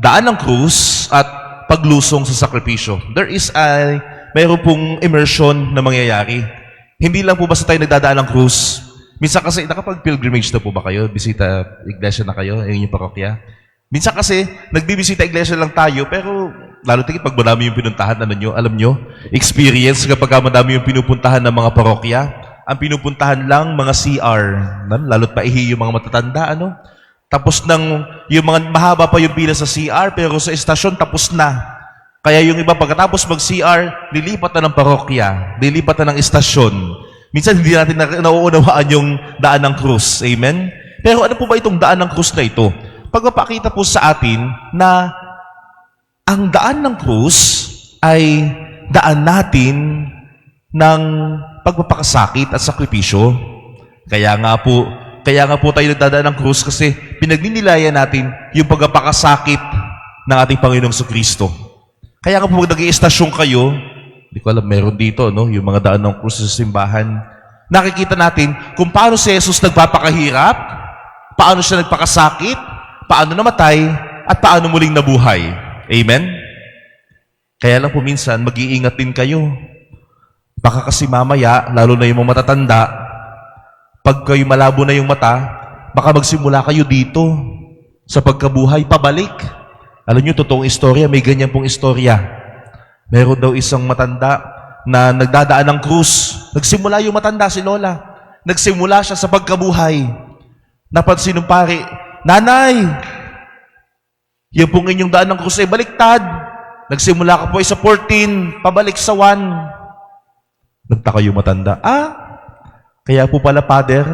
daan ng krus at paglusong sa sakripisyo. Mayroon pong immersion na mangyayari. Hindi lang po basta tayo nagdadaan ng krus. Minsan kasi, nakapag-pilgrimage na po ba kayo? Bisita iglesia na kayo, yung parokya? Minsan kasi, nagbibisita iglesia lang tayo, pero lalo tingin pag madami yung pinuntahan, alam nyo, experience kapag madami yung pinupuntahan ng mga parokya, ang pinupuntahan lang mga CR, lalo't paihi yung mga matatanda, Tapos yung mga mahaba pa yung pila sa CR, pero sa estasyon tapos na. Kaya yung iba pagkatapos mag-CR, lilipat na ng parokya, lilipat na ng estasyon. Minsan hindi natin nauunawaan yung daan ng krus. Amen? Pero ano po ba itong daan ng krus na ito? Pagpapakita po sa atin na ang daan ng krus ay daan natin ng pagpapakasakit at sakripisyo. Kaya nga po tayo nagdadaan ng krus kasi pinagninilayan natin yung pagpapakasakit ng ating Panginoong Kristo. Kaya nga po pag nag-iistasyon kayo, hindi ko alam, meron dito, yung mga daan ng krus sa simbahan, nakikita natin kung paano si Jesus nagpapakahirap, paano siya nagpakasakit, paano namatay, at paano muling nabuhay. Amen? Kaya lang po minsan, mag-iingat din kayo. Baka kasi mamaya, lalo na yung mga matatanda, pag kayo malabo na yung mata, baka magsimula kayo dito sa pagkabuhay, pabalik. Alam nyo, totoong istorya, may ganyan pong istorya. Meron daw isang matanda na nagdadaan ng krus. Nagsimula yung matanda, si Lola. Nagsimula siya sa pagkabuhay. Napansin ng pare, Nanay, yung pong inyong daan ng krus ay baliktad. Nagsimula ka po ay sa 14, pabalik sa 1. Nagtaka yung matanda, kaya po pala, Father,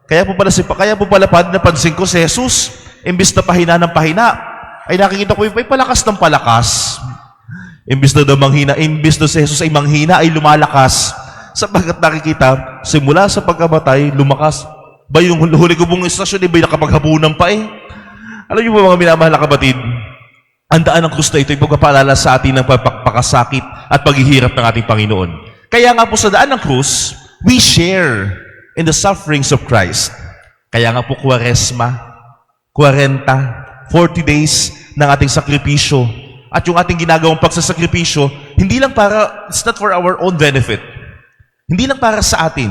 kaya po pala, Father, napansin ko si Jesus, imbis na pahina ng pahina, ay nakikita ko yung palakas ng palakas. Imbis na manghina, imbis na si Jesus ay manghina, ay lumalakas. Sapagkat nakikita, simula sa pagkamatay, lumakas. Ba yung huli ko pong istasyon, ba yung nakapaghapunan pa eh? Alam niyo po mga minamahal na kapatid, ang daan ng krus na ito ay pagpapaalala sa atin ng pagpapakasakit at paghihirap ng ating Panginoon. Kaya nga po sa daan ng krus, we share in the sufferings of Christ. Kaya nga po Kwaresma, 40 days ng ating sakripisyo. At yung ating ginagawang pagsasakripisyo, hindi lang it's not for our own benefit. Hindi lang para sa atin,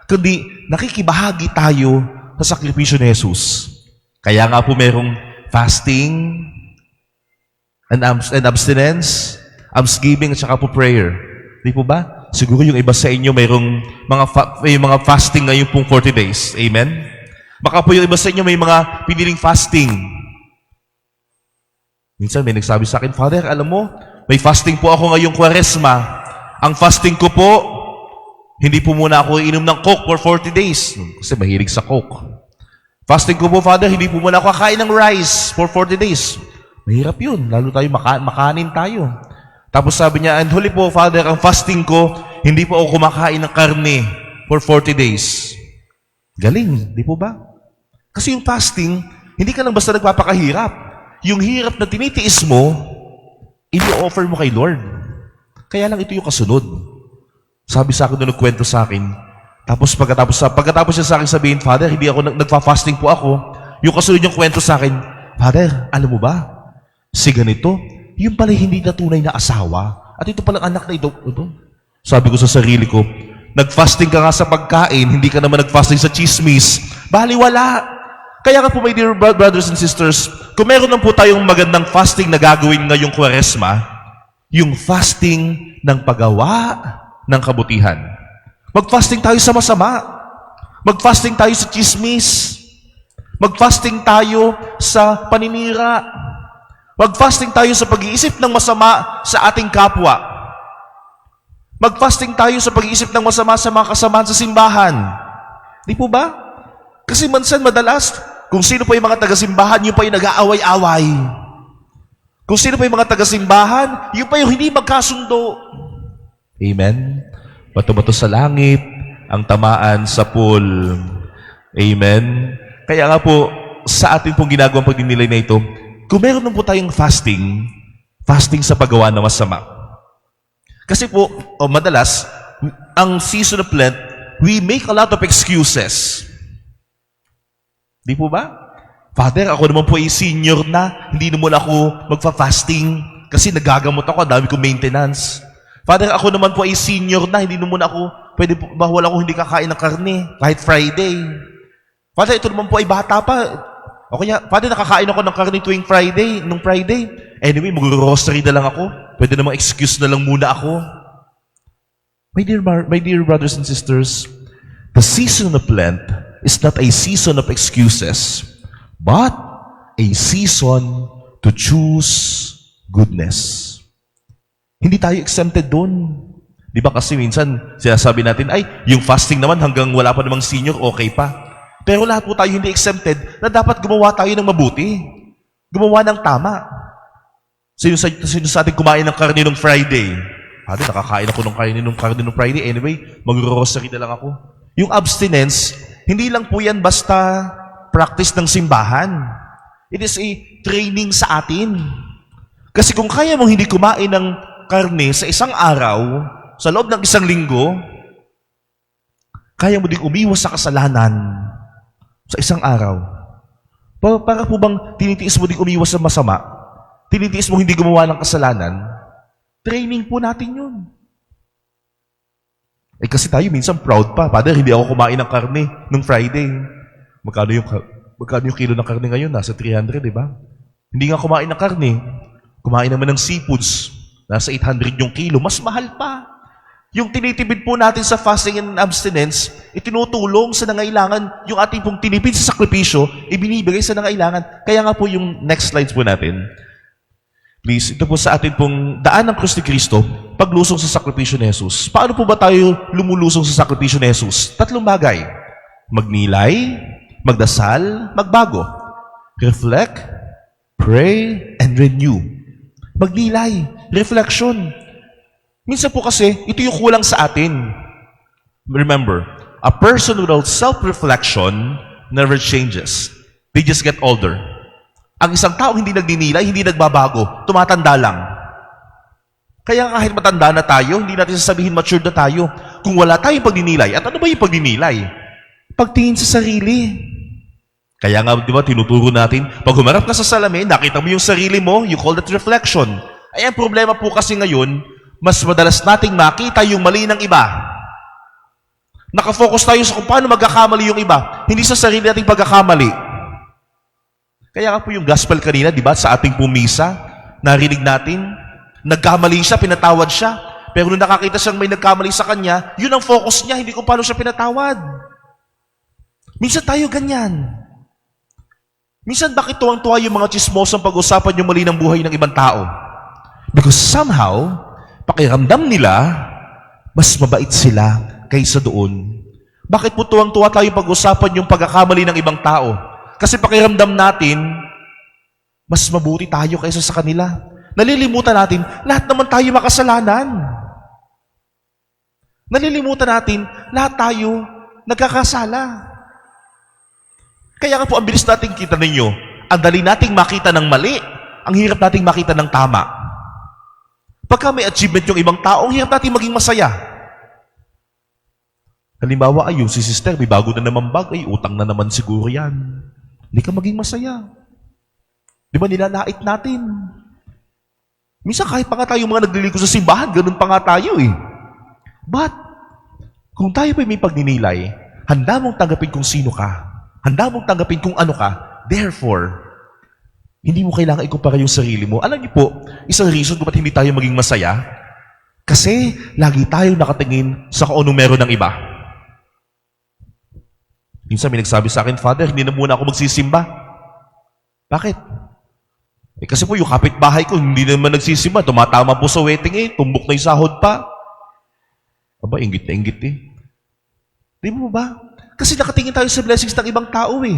kundi nakikibahagi tayo sa sakripisyo ni Jesus. Kaya nga po merong fasting, and abstinence, almsgiving, at saka po prayer. Di po ba? Siguro yung iba sa inyo mayroong mga fasting ngayon pong 40 days. Amen? Baka po yung iba sa inyo may mga piniling fasting. Minsan may nagsabi sa akin, Father, alam mo, may fasting po ako ngayong Kwaresma. Ang fasting ko po, hindi po muna ako inom ng Coke for 40 days. Kasi mahilig sa Coke. Fasting ko po, Father, hindi po muna ako kakain ng rice for 40 days. Mahirap yun. Lalo tayo, makanin tayo. Tapos sabi niya, and huli po, Father, ang fasting ko, hindi po ako kumakain ng karne for 40 days. Galing, di po ba? Kasi yung fasting, hindi ka lang basta nagpapakahirap. Yung hirap na tinitiis mo, i-offer mo kay Lord. Kaya lang ito yung kasunod. Sabi sa akin nung nagkwento sa akin, tapos pagkatapos siya sa akin sabihin, Father, hindi ako nagpa-fasting po ako. Yung kasunod yung kwento sa akin, Father, alam mo ba, si ganito, yung pala hindi na tunay na asawa. At ito palang anak na ito. Sabi ko sa sarili ko, nag-fasting ka nga sa pagkain, hindi ka naman nag-fasting sa chismis. Baliwala. Kaya nga po, my dear brothers and sisters, kung meron lang po tayong magandang fasting na gagawin ngayong Kwaresma, yung fasting ng paggawa ng kabutihan. Mag-fasting tayo sa masama. Mag-fasting tayo sa chismis. Mag-fasting tayo sa paninira. Mag-fasting tayo sa pag-iisip ng masama sa ating kapwa. Mag-fasting tayo sa pag-iisip ng masama sa mga kasamahan sa simbahan. Di po ba? Kasi madalas, kung sino pa yung mga taga-simbahan, yung pa yung nag-aaway-away. Kung sino pa yung mga taga-simbahan, yung pa yung hindi magkasundo. Amen? Bato-bato sa langit, ang tamaan sa pool. Amen? Kaya nga po, sa ating pong ginagawang pagdinilay na ito, kung meron po tayong fasting sa paggawa ng masama. Kasi po, madalas, ang season of Lent, we make a lot of excuses. Di po ba? Father, ako naman po ay senior na. Hindi naman ako magfa-fasting kasi nagagamot ako. Ang dami kong maintenance. Father, ako naman po ay senior na. Hindi naman ako, pwede po, bawal ako hindi kakain ng karne. Kahit Friday. Father, ito naman po ay bata pa. O kaya, Father, nakakain ako ng karne tuwing Friday. Nung Friday. Anyway, mag-rosary na lang ako. Pwede namang excuse na lang muna ako. My dear brothers and sisters, the season of Lent is not a season of excuses, but a season to choose goodness. Hindi tayo exempted doon. Di ba kasi minsan sinasabi natin, ay, yung fasting naman hanggang wala pa namang senior, okay pa. Pero lahat po tayo hindi exempted na dapat gumawa tayo ng mabuti. Gumawa ng tama. Sino sa atin kumain ng karne nung Friday? Ate, nakakain ako ng karne nung Friday. Anyway, mag-rosary na lang ako. Yung abstinence, hindi lang po yan basta practice ng simbahan. It is a training sa atin. Kasi kung kaya mong hindi kumain ng karne sa isang araw, sa loob ng isang linggo, kaya mo din umiwas sa kasalanan sa isang araw. Para po bang tinitiis mo din umiwas sa masama? Tinitiis mo hindi gumawa ng kasalanan? Training po natin yun. Eh kasi tayo minsan proud pa. Father, hindi ako kumain ng karne nung Friday. Magkano yung kilo ng karne ngayon? Nasa 300, di ba? Hindi nga kumain ng karne. Kumain naman ng seafoods. Nasa 800 yung kilo. Mas mahal pa. Yung tinitipid po natin sa fasting and abstinence, itinutulong sa nangailangan. Yung ating pong tinipid sa sakripisyo, ibinibigay sa nangailangan. Kaya nga po yung next slides po natin. Please, ito po sa atin pong daan ng krus ni Kristo, paglusong sa sakripisyo ni Jesus. Paano po ba tayo lumulusong sa sakripisyo ni Jesus? 3 bagay. Magnilay, magdasal, magbago. Reflect, pray, and renew. Magnilay, reflection. Minsan po kasi, ito yung kulang sa atin. Remember, a person without self-reflection never changes. They just get older. Ang isang tao hindi nagdinilay, hindi nagbabago, tumatanda lang. Kaya kahit matanda na tayo, hindi natin sasabihin mature na tayo. Kung wala tayong pagdinilay, at ano ba yung pagdinilay? Pagtingin sa sarili. Kaya nga, di ba, tinuturo natin, pag humarap ka sa salamin, nakita mo yung sarili mo, you call that reflection. Ay, ang problema po kasi ngayon, mas madalas nating makita yung mali ng iba. Nakafocus tayo sa kung paano magkakamali yung iba, hindi sa sarili nating pagkakamali. Kaya nga po yung gospel kanina, di ba, sa ating pumisa, narinig natin, nagkamali siya, pinatawad siya. Pero nung nakakita siyang may nagkamali sa kanya, yun ang focus niya, hindi kung paano siya pinatawad. Minsan tayo ganyan. Minsan bakit tuwang-tuwa yung mga chismosang pag-usapan yung mali ng buhay ng ibang tao? Because somehow, pakiramdam nila, mas mabait sila kaysa doon. Bakit po tuwang-tuwa tayo pag-usapan yung pagkakamali ng ibang tao? Kasi pakiramdam natin, mas mabuti tayo kaysa sa kanila. Nalilimutan natin, lahat naman tayo makasalanan. Nalilimutan natin, lahat tayo nagkakasala. Kaya nga po, ang bilis natin kita ninyo, ang dali nating makita ng mali, ang hirap nating makita ng tama. Pagka may achievement yung ibang tao, ang hirap nating maging masaya. Halimbawa, ay, yung si sister, may bago na naman bag, ay, utang na naman siguro yan. Hindi ka maging masaya. Di ba nilalait natin? Minsan kahit pa nga tayo mga nagliligo sa simbahan, ganun pa nga tayo eh. But, kung tayo pa may pagninilay, handa mong tanggapin kung sino ka. Handa mong tanggapin kung ano ka. Therefore, hindi mo kailangan ikumpara yung sarili mo. Alam niyo po, isang reason kung ba't hindi tayo maging masaya, kasi lagi tayong nakatingin sa kung anong meron ng iba. Minsan may nagsabi sa akin, Father, hindi na muna ako magsisimba. Bakit? Eh kasi po yung kapitbahay ko, hindi naman nagsisimba. Tumatama po sa wedding eh. Tumbok na yung sahod pa. Aba, inggit na inggit eh. Di mo ba? Kasi nakatingin tayo sa blessings ng ibang tao eh.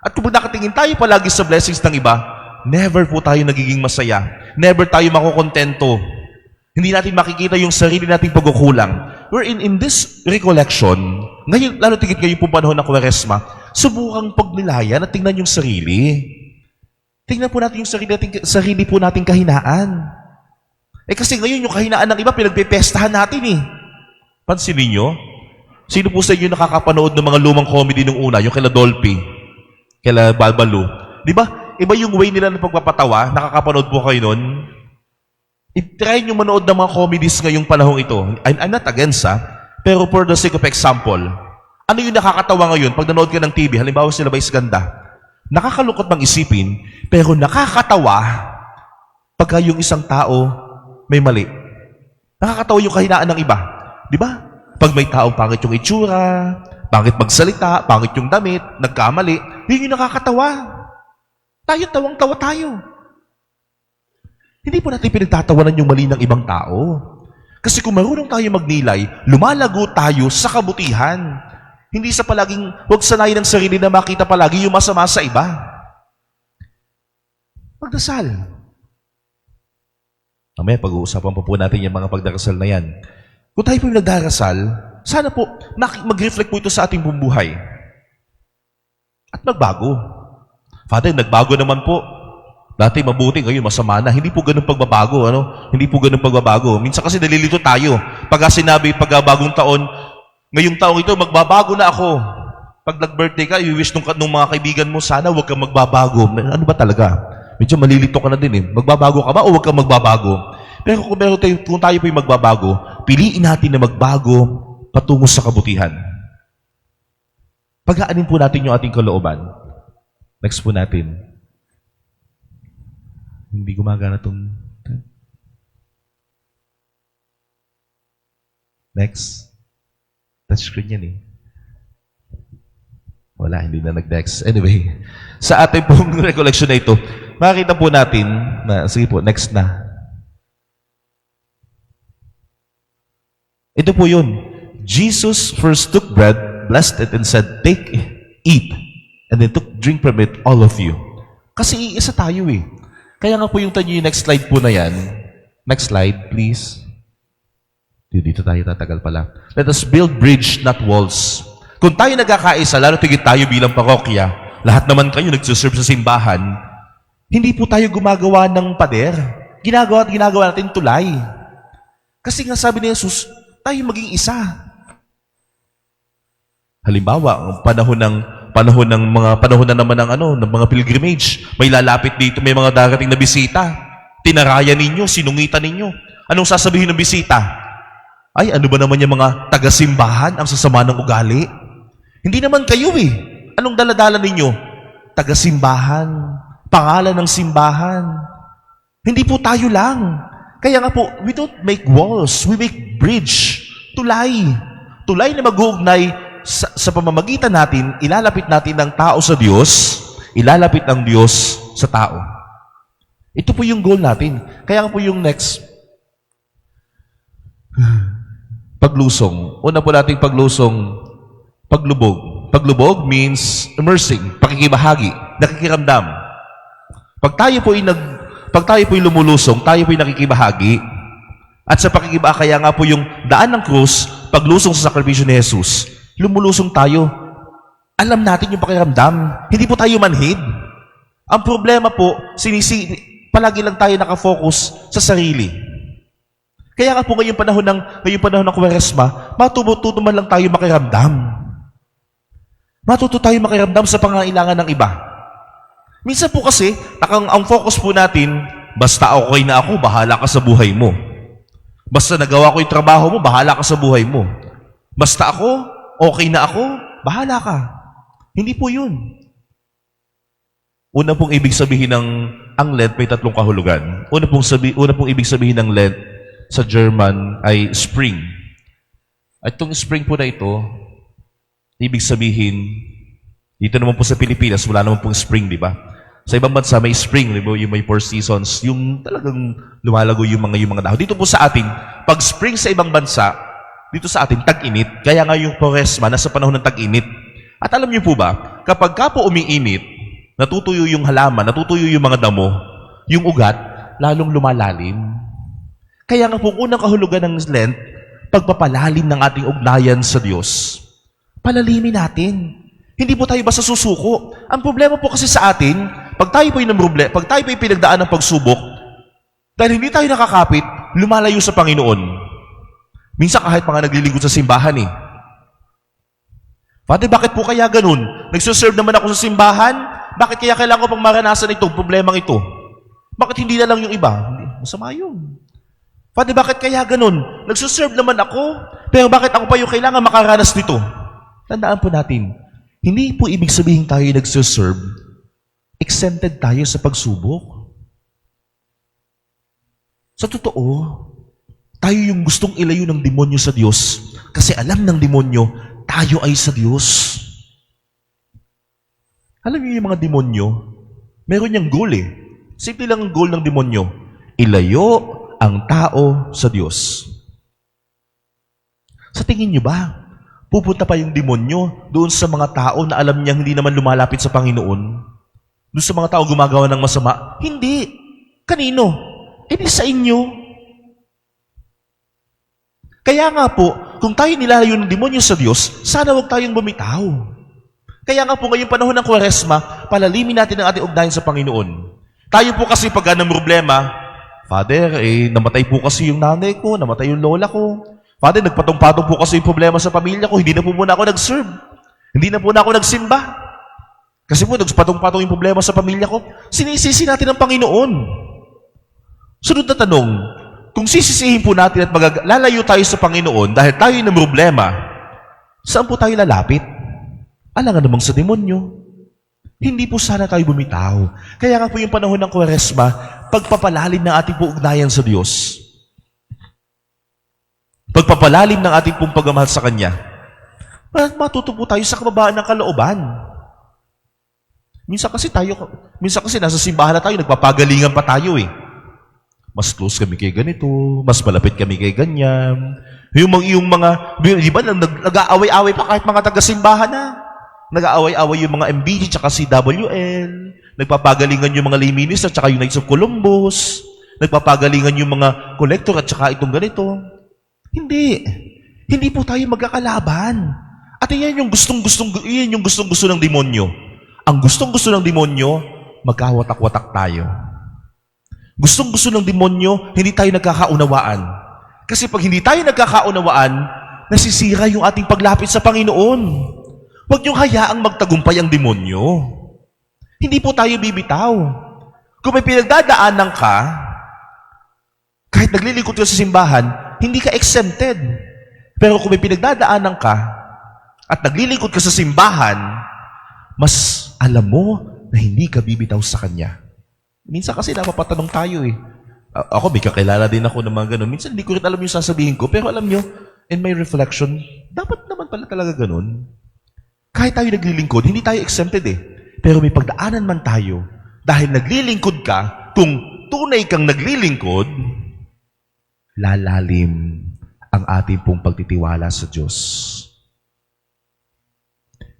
At kung nakatingin tayo palagi sa blessings ng iba, never po tayo nagiging masaya. Never tayo makukontento. Hindi natin makikita yung sarili nating pagkukulang. Wherein in this recollection, ngayon, lalo tigit ngayon po panahon ng Kwaresma, subukang pagnilayan at tingnan yung sarili. Tingnan po natin yung sarili po nating kahinaan. Eh kasi ngayon yung kahinaan ng iba, pinagpipestahan natin eh. Pansinin nyo? Sino po sa inyo nakakapanood ng mga lumang comedy nung una, yung kila Dolphy? Kaila Balbalo. Di ba? Iba yung way nila ng pagpapatawa. Nakakapanood po kayo nun. I-try nyo manood ng mga comedies ngayong panahong ito. I'm not against, pero for the sake of example, ano yung nakakatawa ngayon pag nanood ka ng TV, halimbawa sila Vice Ganda, nakakalungkot bang isipin, pero nakakatawa pagka yung isang tao may mali. Nakakatawa yung kahinaan ng iba. Di ba? Pag may taong pangit yung itsura, pangit magsalita, pangit yung damit, nagkamali, yun yung nakakatawa. Tayo, tawang-tawa tayo. Hindi po natin pinagtatawanan yung mali ng ibang tao. Kasi kung marunong tayo magnilay, lumalago tayo sa kabutihan. Hindi sa palaging, huwag sanayin ng sarili na makita palagi yung masama sa iba. Magdasal. Mamaya, pag-uusapan pa po natin yung mga pagdarasal na yan. Kung tayo po yung nagdarasal, sana po, mag-reflect po ito sa ating bumbuhay. At magbago. Father, nagbago naman po. Dati mabuti, ngayon masama na. Hindi po ganun pagbabago, ano? Hindi po ganun pagbabago. Minsan kasi nalilito tayo. Pagka sinabi, pagka bagong taon, ngayong taong ito, magbabago na ako. Pag nag-birthday ka, i-wish nung mga kaibigan mo, sana huwag kang magbabago. Ano ba talaga? Medyo malilito ka na din eh. Magbabago ka ba o huwag kang magbabago? Pero kung tayo po yung magbabago, piliin natin na magbago patungo sa kabutihan. Pag-aanin po natin yung ating kalooban. Next po natin. Hindi gumagana itong... Next. Touchscreen yan eh. Wala, hindi na nag-next. Anyway, sa ating pong recollection na ito, makikita po natin na, sige po, next na. Ito po yun. Jesus first took bread, blessed it, and said, "Take, eat." And then took, "Drink from it, all of you." Kasi iisa tayo eh. Kaya nga po yung tanyo yung next slide po na yan. Next slide, please. Dito tayo tatagal pala. Let us build bridge, not walls. Kung tayo nagkakaisa, lalo tigit tayo bilang parokya, lahat naman kayo nagsuserve sa simbahan, hindi po tayo gumagawa ng pader. Ginagawa natin tulay. Kasi nga sabi ni Jesus, tayo maging isa. Halimbawa, panahon na naman ng mga pilgrimage. May lalapit dito, may mga darating na bisita. Tinarayan ninyo, sinungitan ninyo. Anong sasabihin ng bisita? Ay, ano ba naman yung mga taga-simbahan ang sasama ng ugali? Hindi naman kayo eh. Anong daladala ninyo? Taga-simbahan. Pangalan ng simbahan. Hindi po tayo lang. Kaya nga po, we don't make walls. We make bridge. Tulay. Tulay na mag-uugnay sa pamamagitan natin, ilalapit natin ng tao sa Diyos, ilalapit ng Diyos sa tao. Ito po yung goal natin. Kaya nga po yung next. Paglusong. Una po nating paglusong, paglubog. Paglubog means immersing, pakikibahagi, nakikiramdam. Pag tayo po yung lumulusong, tayo po yung nakikibahagi. At sa pakikibahagi, kaya nga po yung daan ng krus, paglusong sa sakripisyo ni Jesus, lumulusong tayo. Alam natin yung pakiramdam. Hindi po tayo manhid. Ang problema po, palagi lang tayo nakafocus sa sarili. Kaya nga po ngayong panahon ng Kwaresma, matuto man lang tayo makiramdam. Matuto tayo makiramdam sa pangangailangan ng iba. Minsan po kasi, ang focus po natin, basta okay na ako, bahala ka sa buhay mo. Basta nagawa ko yung trabaho mo, bahala ka sa buhay mo. Basta ako, okay na ako, bahala ka. Hindi po yun. Una pong ibig sabihin ang Lent may tatlong kahulugan. Una pong ibig sabihin ng Lent sa German ay spring. At itong spring po na ito, ibig sabihin, dito naman po sa Pilipinas, wala naman pong spring, di ba? Sa ibang bansa, may spring, di ba? Yung may 4 seasons, yung talagang lumalago yung mga dahon. Dito po sa atin, pag spring sa ibang bansa, dito sa atin, tag-init. Kaya nga yung Kwaresma, nasa panahon ng tag-init. At alam niyo po ba, kapag ka po umiinit, natutuyo yung halaman, natutuyo yung mga damo, yung ugat, lalong lumalalim. Kaya nga po, unang kahulugan ng Lent, pagpapalalim ng ating ugnayan sa Diyos. Palalimin natin. Hindi po tayo basta susuko. Ang problema po kasi sa atin, pag tayo po yung pinagdaan ng pagsubok, dahil hindi tayo nakakapit, lumalayo sa Panginoon. Minsan kahit mga naglilingkod sa simbahan eh. Father, bakit po kaya ganun? Nagsuserve naman ako sa simbahan, Bakit kaya kailangan ko pang maranasan itong problemang ito? Bakit hindi na lang yung iba? Hindi, masama yun. Father, bakit kaya ganun? Nagsuserve naman ako, pero bakit ako pa yung kailangan makaranas nito? Tandaan po natin, hindi po ibig sabihin tayo nagsuserve, exempted tayo sa pagsubok. Sa totoo, tayo yung gustong ilayo ng demonyo sa Diyos kasi alam ng demonyo, tayo ay sa Diyos. Alam niyo yung mga demonyo, meron niyang goal eh. Simple lang ang goal ng demonyo, ilayo ang tao sa Diyos. Sa tingin niyo ba, pupunta pa yung demonyo doon sa mga tao na alam niyang hindi naman lumalapit sa Panginoon? Doon sa mga tao gumagawa ng masama? Hindi. Kanino? Hindi sa inyo. Kaya nga po, kung tayo nilalayo ng demonyo sa Diyos, sana huwag tayong bumitaw. Kaya nga po ngayong panahon ng Kwaresma, palalimin natin ang ating ugnayan sa Panginoon. Tayo po kasi pag ng problema, Father, namatay po kasi yung nanay ko, namatay yung lola ko. Father, nagpatong-patong po kasi yung problema sa pamilya ko, hindi na po muna ako nag-serve. Hindi na po na ako nagsimba. Kasi po, nagpatong-patong yung problema sa pamilya ko. Sinisisi natin ang Panginoon. Sunod na tanong, kung sisisihin po natin at lalayo tayo sa Panginoon dahil tayo ng problema, saan po tayo lalapit? Alangan namang sa demonyo. Hindi po sana tayo bumitaw. Kaya nga po yung panahon ng Kwaresma, pagpapalalim ng ating ugnayan sa Diyos. Pagpapalalim ng ating pong pagmamahal sa Kanya. Matuto po tayo sa kababaan ng kalooban. Minsan kasi nasa simbahan na tayo, nagpapagalingan pa tayo eh. Mas close kami kay ganito, mas malapit kami kay ganyan. Yung mga, di ba, nag-aaway-away pa kahit mga taga-simbahan na. Nag-aaway-away yung mga MBG tsaka CWL. Nagpapagalingan yung mga lay minister tsaka yung Knights of Columbus. Nagpapagalingan yung mga collector at tsaka itong ganito. Hindi. Hindi po tayo magkakalaban. At iyan yung gustong-gusto ng demonyo. Ang gustong-gusto ng demonyo, magkawatak-watak tayo. Gustong-gusto ng demonyo, hindi tayo nagkakaunawaan. Kasi pag hindi tayo nagkakaunawaan, nasisira yung ating paglapit sa Panginoon. Huwag niyong hayaang magtagumpay ang demonyo. Hindi po tayo bibitaw. Kung may pinagdadaanan ka, kahit naglilingkod ka sa simbahan, hindi ka exempted. Pero kung may pinagdadaanan ka, at naglilingkod ka sa simbahan, mas alam mo na hindi ka bibitaw sa Kanya. Minsan kasi napapatanong tayo eh. Ako, may kakilala din ako ng mga ganun. Minsan hindi ko rin alam yung sasabihin ko, pero alam nyo, in my reflection, dapat naman pala talaga ganun. Kahit tayo naglilingkod, hindi tayo exempted eh. Pero may pagdaanan man tayo, dahil naglilingkod ka, kung tunay kang naglilingkod, lalalim ang ating pong pagtitiwala sa Diyos.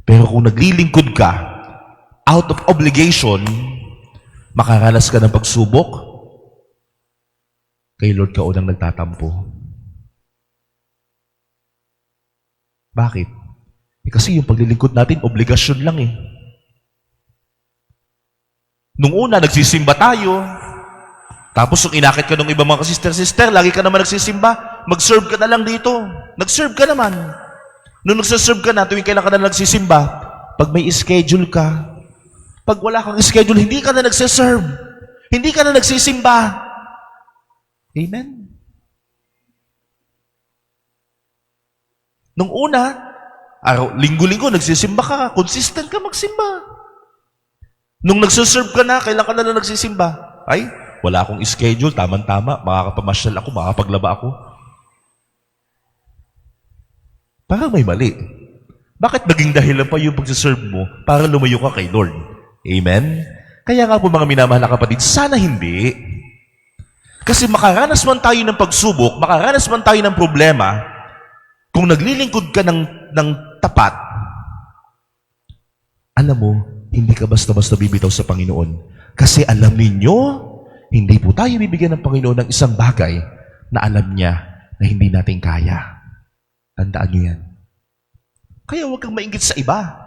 Pero kung naglilingkod ka, out of obligation, makaranas ka ng pagsubok, kay Lord ka unang nagtatampo. Bakit? Kasi yung paglilingkod natin, obligasyon lang eh. Nung una, nagsisimba tayo. Tapos nung inakit ka ng ibang mga sister, lagi ka naman nagsisimba. Mag-serve ka na lang dito. Nag-serve ka naman. Nung nagsaserve ka na, tuwing kailan ka na nagsisimba, pag may schedule ka, pag wala kang schedule, hindi ka na nagsaserve. Hindi ka na nagsisimba. Amen? Nung una, linggo-linggo, nagsisimba ka, consistent ka magsimba. Nung nagsaserve ka na, kailan ka na nagsisimba? Ay, wala akong schedule, tama-tama, makakapamasyal ako, makakapaglaba ako. Parang may mali. Bakit naging dahilan pa yung pagsaserve mo para lumayo ka kay Lord? Amen? Kaya nga po mga minamahal na kapatid, sana hindi. Kasi makaranas man tayo ng pagsubok, makaranas man tayo ng problema, kung naglilingkod ka ng tapat, alam mo, hindi ka basta-basta bibitaw sa Panginoon. Kasi alam ninyo, hindi po tayo bibigyan ng Panginoon ng isang bagay na alam niya na hindi natin kaya. Tandaan niyo yan. Kaya huwag kang mainggit sa iba.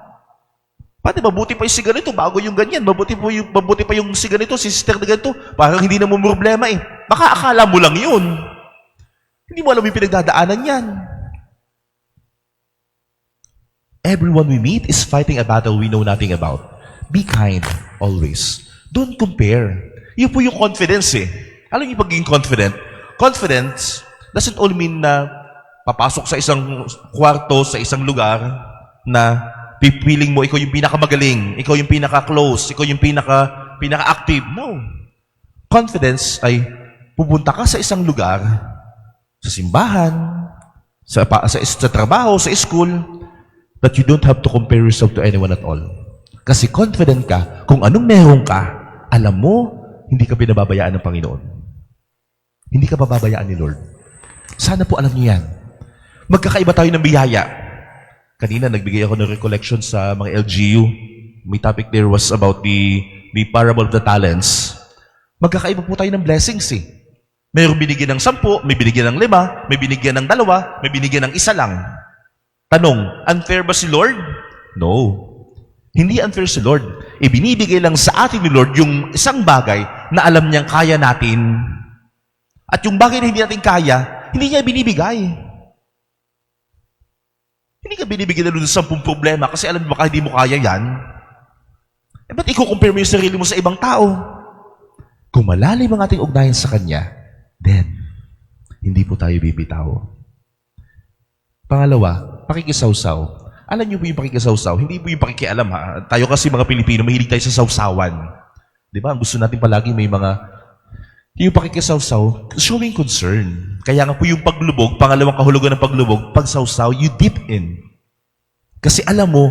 Pati mabuti pa yung si ganito bago yung ganyan. Mabuti pa yung si ganito, si sister na ganito. Parang hindi na mo problema eh. Baka akala mo lang yun. Hindi mo alam yung pinagdadaanan yan. Everyone we meet is fighting a battle we know nothing about. Be kind always. Don't compare. Yun po yung confidence eh. Alam niyo pagiging confident? Confidence doesn't only mean na papasok sa isang kwarto, sa isang lugar, na pipiling mo ikaw yung pinakamagaling, ikaw yung pinaka-close, ikaw yung pinaka-active. No. Confidence ay pupunta ka sa isang lugar, sa simbahan, sa trabaho, sa school, that you don't have to compare yourself to anyone at all. Kasi confident ka, kung anong meron ka, alam mo, hindi ka pinababayaan ng Panginoon. Hindi ka pababayaan ni Lord. Sana po alam niyo yan. Magkakaiba tayo ng biyaya. Kanina, nagbigay ako ng recollection sa mga LGU. My topic there was about the parable of the talents. Magkakaiba po tayo ng blessings eh. Mayroong binigyan ng 10, may binigyan ng 5, may binigyan ng 2, may binigyan ng 1 lang. Tanong, unfair ba si Lord? No. Hindi unfair si Lord. Ibinibigay lang sa atin ni Lord yung isang bagay na alam niyang kaya natin. At yung bagay na hindi natin kaya, hindi niya binibigay. Hindi ka binibigyan na ng 10 problema kasi alam mo baka hindi mo kaya yan. Eh, ba't i-compare mo yung sarili mo sa ibang tao? Kung malalim ang ating ugnayan sa Kanya, then, hindi po tayo bibitaw. Pangalawa, pakikisawsaw. Alam niyo po yung pakikisawsaw, hindi po yung pakikialam ha. Tayo kasi mga Pilipino, mahilig tayo sa sawsawan. Di ba? Ang gusto natin palagi may mga... Yung pakikisawsaw, showing concern. Kaya nga po yung paglubog, pangalawang kahulugan ng paglubog, pagsawsaw, you dip in. Kasi alam mo,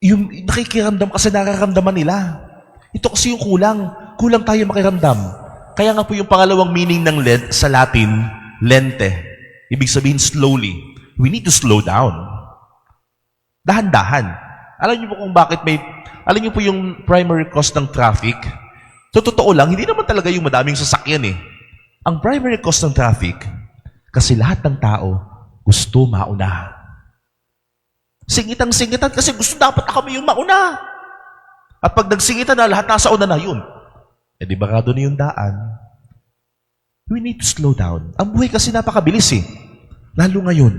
yung nakikiramdam kasi nararamdaman nila. Ito kasi yung kulang. Kulang tayo makiramdam. Kaya nga po yung pangalawang meaning ng lent sa Latin, lente. Ibig sabihin slowly. We need to slow down. Dahan-dahan. Alam niyo po kung bakit alam niyo po yung primary cause ng traffic? So, totoo lang, hindi naman talaga yung madaming sasakyan eh. Ang primary cause ng traffic, kasi lahat ng tao gusto mauna. Singitang-singitan kasi gusto dapat na kami yung mauna. At pag nagsingitan na, lahat nasa una na yun. Eh di barado na yung daan. We need to slow down. Ang buhay kasi napakabilis eh. Lalo ngayon.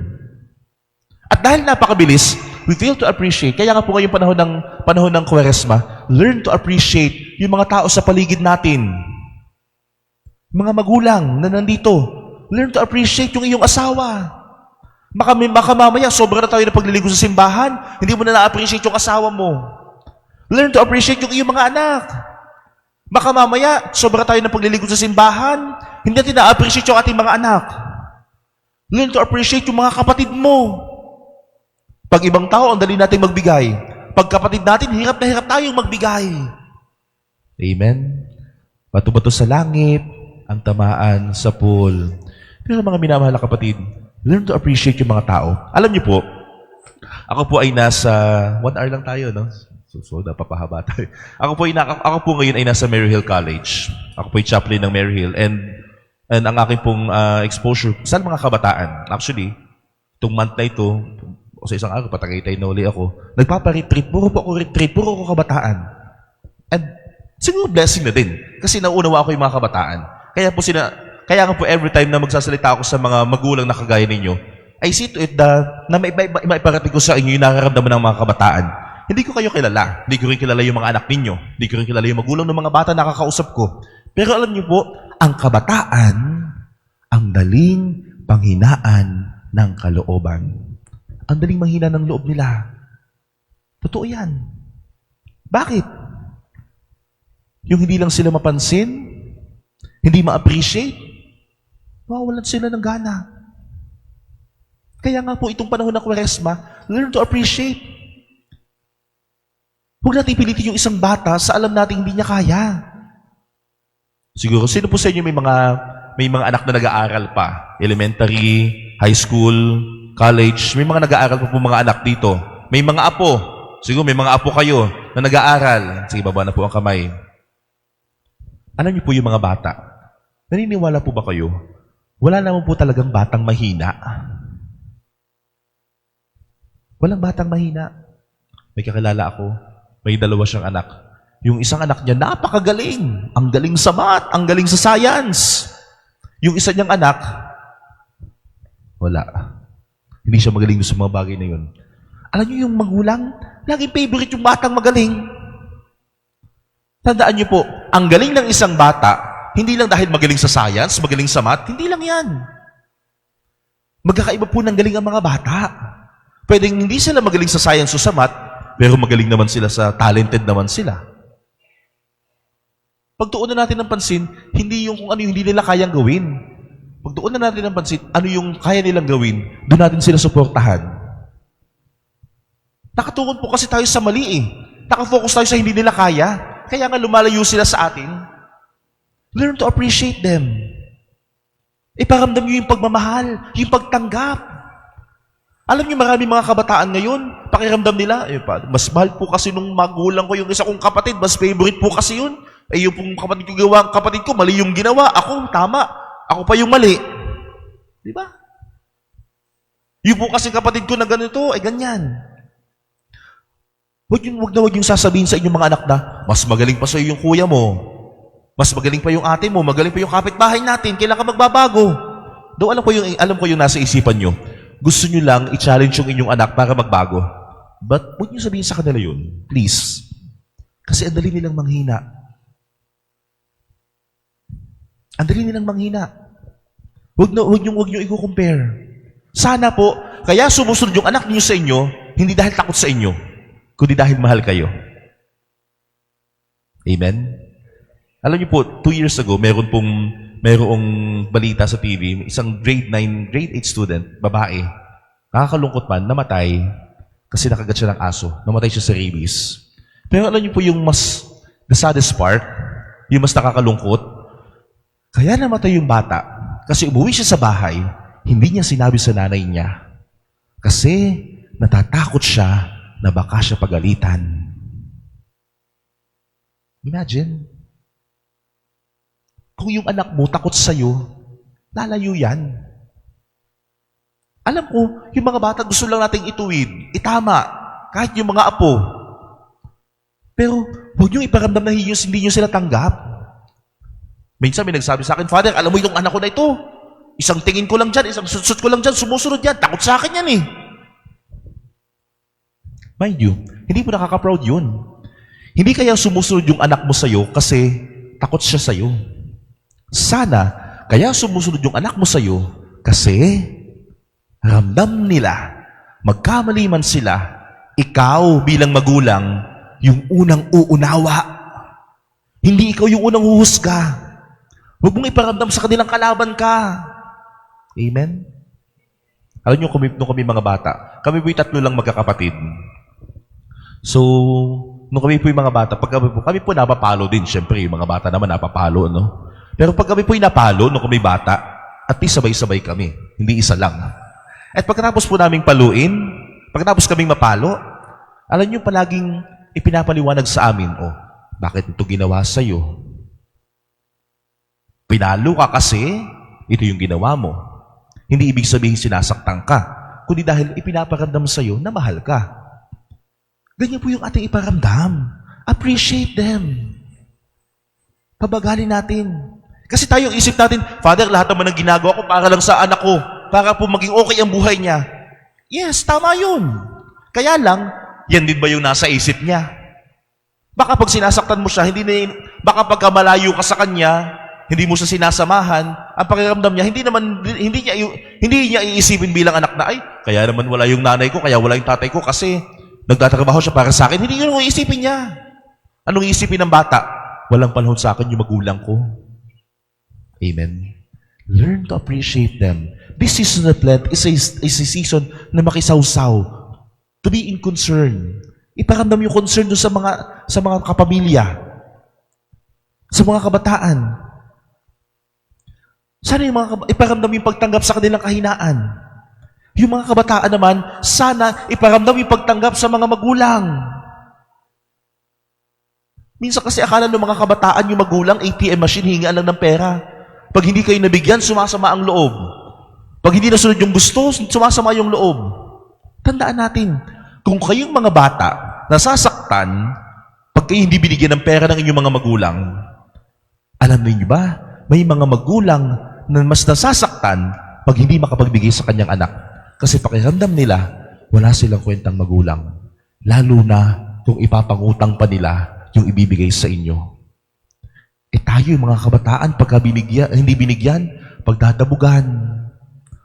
At dahil napakabilis, we fail to appreciate. Kaya nga po ngayong panahon ng Kwaresma, learn to appreciate yung mga tao sa paligid natin. Mga magulang na nandito, learn to appreciate yung iyong asawa. Baka mamaya, sobra na tayo na pagliligo sa simbahan, hindi mo na na-appreciate yung asawa mo. Learn to appreciate yung iyong mga anak. Baka mamaya, sobra tayo ng pagliligo sa simbahan, hindi natin na-appreciate yung ating mga anak. Learn to appreciate yung mga kapatid mo. Pag ibang tao, ang dali natin magbigay. Pag kapatid natin, hirap na hirap tayong magbigay. Amen? Bato-bato sa langit, ang tamaan sa pool. Pero mga minamahal na kapatid, learn to appreciate yung mga tao. Alam niyo po, ako po ay nasa 1 hour lang tayo, no? So napapahaba tayo. Ako po ngayon ay nasa Maryhill College. Ako po ay chaplain ng Maryhill. And ang aking pong exposure sa mga kabataan. Actually, itong month na ito, o sa isang araw, patagaytay na uli ako, nagpapa-retreat. Puro po ako retreat. Puro ako kabataan. And siguro blessing na din. Kasi nauunawa ako yung mga kabataan. Kaya nga po every time na magsasalita ako sa mga magulang na kagaya ninyo, I see to it na maiparating ko sa inyo yung nararamdaman ng mga kabataan. Hindi ko kayo kilala. Hindi ko rin kilala yung mga anak ninyo. Hindi ko rin kilala yung magulang ng mga bata na nakakausap ko. Pero alam niyo po, ang kabataan, ang daling panghinaan ng kalooban. Ang daling manghina ng loob nila. Totoo yan. Bakit? Yung hindi lang sila mapansin, hindi ma-appreciate, mawawalan sila ng gana. Kaya nga po itong panahon ng Kwaresma, learn to appreciate. Huwag natin pilitin yung isang bata sa alam natin hindi niya kaya. Siguro, sino po sa inyo may mga anak na nag-aaral pa? Elementary, high school, college. May mga nag-aaral pa po mga anak dito. May mga apo. Siguro may mga apo kayo na nag-aaral. Sige, baba na po ang kamay. Alam niyo po yung mga bata. Naniniwala po ba kayo? Wala naman po talagang batang mahina. Walang batang mahina. May kakilala ako. May 2 siyang anak. Yung isang anak niya, napakagaling. Ang galing sa math, ang galing sa science. Yung isa niyang anak, wala. Hindi siya magaling sa mga bagay na yun. Alam niyo yung magulang, laging favorite yung batang magaling. Tandaan niyo po, ang galing ng isang bata, hindi lang dahil magaling sa science, magaling sa math, hindi lang yan. Magkakaiba po ng galing ang mga bata. Pwedeng hindi sila magaling sa science o sa math, pero magaling naman sila sa talented naman sila. Pagtuunan natin ng pansin, hindi yung kung ano yung hindi nila kayang gawin. Pagtuunan natin ng pansin, ano yung kaya nilang gawin, doon natin sila suportahan. Nakatukod po kasi tayo sa mali eh. Nakafocus tayo sa hindi nila kaya. Kaya nga lumalayo sila sa atin. Learn to appreciate them. Iparamdam nyo yung pagmamahal, yung pagtanggap. Alam niyo maraming mga kabataan ngayon, pakiramdam nila, mas mahal po kasi nung magulang ko yung isa kong kapatid, mas favorite po kasi yun. Yung pong kapatid ko, mali yung ginawa. Ako, tama. Ako pa yung mali. Di ba? Yung po kasi kapatid ko na ganito, ay ganyan. Huwag yung sasabihin sa inyong mga anak na, mas magaling pa sa iyo yung kuya mo. Mas magaling pa yung ate mo, magaling pa yung kapitbahay natin, kailan ka magbabago. Doon alam ko yung nasa isipan nyo. Gusto nyo lang i-challenge yung inyong anak para magbago. But huwag nyo sabihin sa kanila yun. Please. Kasi ang dali nilang manghina. Ang dali nilang manghina. Huwag nyo i-compare. Sana po, kaya sumusunod yung anak niyo sa inyo, hindi dahil takot sa inyo, kundi dahil mahal kayo. Amen? Alam niyo po, 2 years ago, mayroong balita sa TV, isang grade 8 student, babae, nakakalungkot man, namatay kasi nakagat siya ng aso. Namatay siya sa rabies. Pero alam niyo po yung the saddest part, yung mas nakakalungkot, kaya namatay yung bata kasi umuwi siya sa bahay, hindi niya sinabi sa nanay niya kasi natatakot siya na baka siya pagalitan. Imagine. Kung yung anak mo takot sa'yo, lalayo yan. Alam ko, yung mga bata gusto lang nating ituwid, itama, kahit yung mga apo. Pero huwag niyong iparamdam na hindi niyo sila tanggap. Minsan may nagsabi sa akin, Father, alam mo yung anak ko na ito, isang tingin ko lang dyan, isang sutsut ko lang dyan, sumusunod yan, takot sa akin yan eh. Mind you, hindi mo nakaka-proud yun. Hindi kaya sumusunod yung anak mo sa'yo kasi takot siya sa'yo. Sana, kaya sumusunod yung anak mo sa'yo kasi ramdam nila, magkamali man sila, ikaw bilang magulang, yung unang uunawa. Hindi ikaw yung unang huhusga. Huwag mong iparamdam sa kanilang kalaban ka. Amen? Alam niyo, nung kami mga bata, kami po'y 3 lang magkakapatid. So, nung kami po'y mga bata, kami po napapalo din, syempre, yung mga bata naman napapalo, no? Pero pag kami po'y napalo, nung kami bata, at least sabay-sabay kami, hindi isa lang. At pagkatapos po naming paluin, pagkatapos kaming mapalo, alam niyo palaging ipinapaliwanag sa amin, bakit ito ginawa sa'yo? Pinalo ka kasi, ito yung ginawa mo. Hindi ibig sabihin sinasaktan ka, kundi dahil ipinaparamdam sa'yo na mahal ka. Ganyan po yung ating iparamdam. Appreciate them. Pabagalin natin. Kasi tayo isip natin, Father, lahat naman ng ginagawa ko para lang sa anak ko, para po maging okay ang buhay niya. Yes, tama yun. Kaya lang, yan din ba yung nasa isip niya? Baka pag sinasaktan mo siya, baka pagka malayo ka sa kanya, hindi mo siya sinasamahan, ang pakiramdam niya, hindi niya iisipin bilang anak na, kaya naman wala yung nanay ko, kaya wala yung tatay ko, kasi nagtatrabaho siya para sa akin. Hindi yun ang iisipin niya. Anong iisipin ng bata? Walang panahon sa akin yung magulang ko. Amen. Learn to appreciate them. This season of Lent is a season na makisawsaw. To be in concern. Iparamdam yung concern doon sa mga kapamilya. Sa mga kabataan. Sana iparamdam yung pagtanggap sa kanilang kahinaan. Yung mga kabataan naman, sana iparamdam yung pagtanggap sa mga magulang. Minsan kasi akala ng mga kabataan yung magulang, ATM machine, hingaan lang ng pera. Pag hindi kayo nabigyan, sumasama ang loob. Pag hindi nasunod yung gusto, sumasama yung loob. Tandaan natin, kung kayong mga bata nasasaktan, pag kayo hindi binigyan ng pera ng inyong mga magulang, alam niyo ba, may mga magulang na mas nasasaktan pag hindi makapagbigay sa kanyang anak. Kasi pakiramdam nila, wala silang kwentang magulang. Lalo na kung ipapangutang pa nila yung ibibigay sa inyo. Tayo yung mga kabataan, pagka hindi binigyan, pagdadabugan,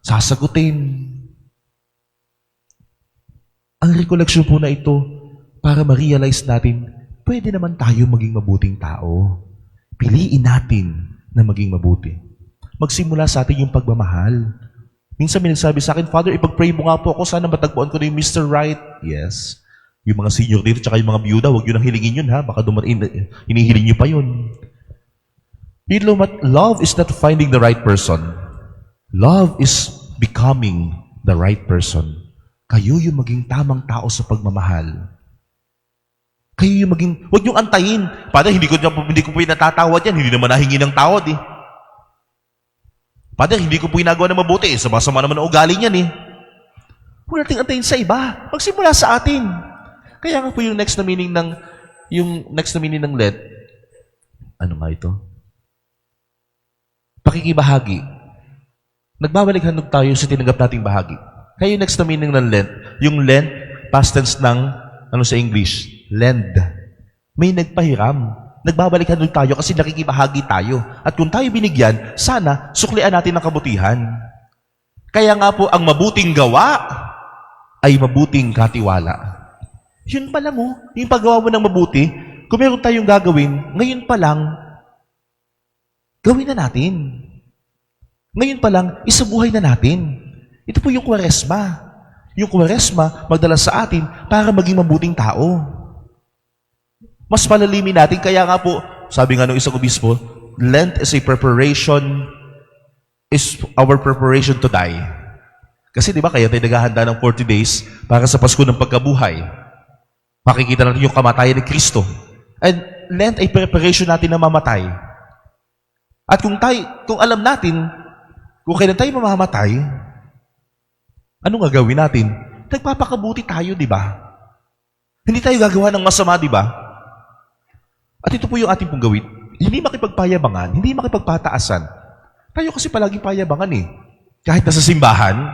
sasagutin. Ang recollection po na ito, para ma-realize natin, pwede naman tayo maging mabuting tao. Piliin natin na maging mabuti. Magsimula sa atin yung pagmamahal. Minsan may nagsabi sa akin, Father, ipag-pray mo nga po ako, sana matagpuan ko na yung Mr. Right. Yes. Yung mga senior dito, tsaka yung mga biyuda, huwag yun ang hilingin yun, ha? Baka hinihiling nyo pa yun. You know what? Love is not finding the right person. Love is becoming the right person. Kayo yung maging tamang tao sa pagmamahal. Kayo yung maging, huwag niyong antayin. Father, hindi ko po yung natatawad yan. Hindi naman nahingi ng tawad eh. Father, hindi ko po ginagawa na mabuti eh. Sama-sama naman ang ugali niyan eh. Huwag nating antayin sa iba. Magsimula sa atin. Kaya nga po yung next na meaning ng let. Ano nga ito? Pakikibahagi. Nagbabalik handog tayo sa tinanggap nating bahagi. Kaya yung next na meaning ng lend, yung lend, past tense ng, sa English, lend. May nagpahiram. Nagbabalik handog tayo kasi nakikibahagi tayo. At kung tayo binigyan, sana suklian natin ang kabutihan. Kaya nga po, ang mabuting gawa ay mabuting katiwala. Yun pa lang yung paggawa mo ng mabuti, kung meron tayong gagawin, ngayon pa lang, gawin na natin. Ngayon pa lang, isabuhay na natin. Ito po yung Kwaresma. Yung Kwaresma, magdala sa atin para maging mabuting tao. Mas palalimin natin. Kaya nga po, sabi nga ng isang obispo, Lent is our preparation to die. Kasi di ba, kaya tayo naghahanda ng 40 days para sa Pasko ng pagkabuhay. Makikita natin yung kamatayan ni Kristo. And Lent ay preparation natin na mamatay. At kung alam natin, kung kailan tayo mamamatay, anong gagawin natin? Nagpapakabuti tayo, di ba? Hindi tayo gagawa ng masama, di ba? At ito po yung ating pong gawin. Hindi makipagpayabangan, hindi makipagpataasan. Tayo kasi palaging payabangan eh. Kahit nasa simbahan,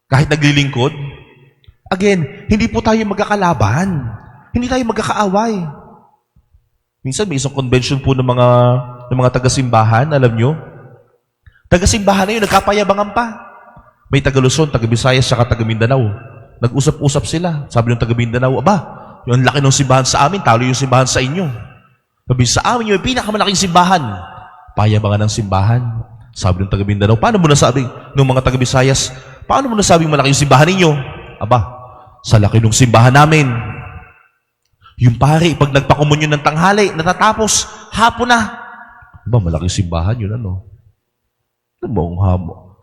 kahit naglilingkod. Again, hindi po tayo magkakalaban. Hindi tayo magkakaaway. Minsan may isang convention po ng mga taga-simbahan, alam nyo? Taga-simbahan na yun, nagkapayabangan pa. May taga-Luzon, taga-Visayas, saka taga-Mindanao. Nag-usap-usap sila. Sabi ng taga-Mindanao, yung laki ng simbahan sa amin, talo yung simbahan sa inyo. Sabi sa amin, yung pinakamalaking simbahan. Payabangan ng simbahan. Sabi ng taga-Mindanao, paano mo nasabi ng mga taga-Visayas, paano mo nasabing malaki yung simbahan ninyo? Sa laki ng simbahan namin. Yung pare, pag nagpakomunyon ng tanghali, natatapos, hapon na. Malaking simbahan yun, ano?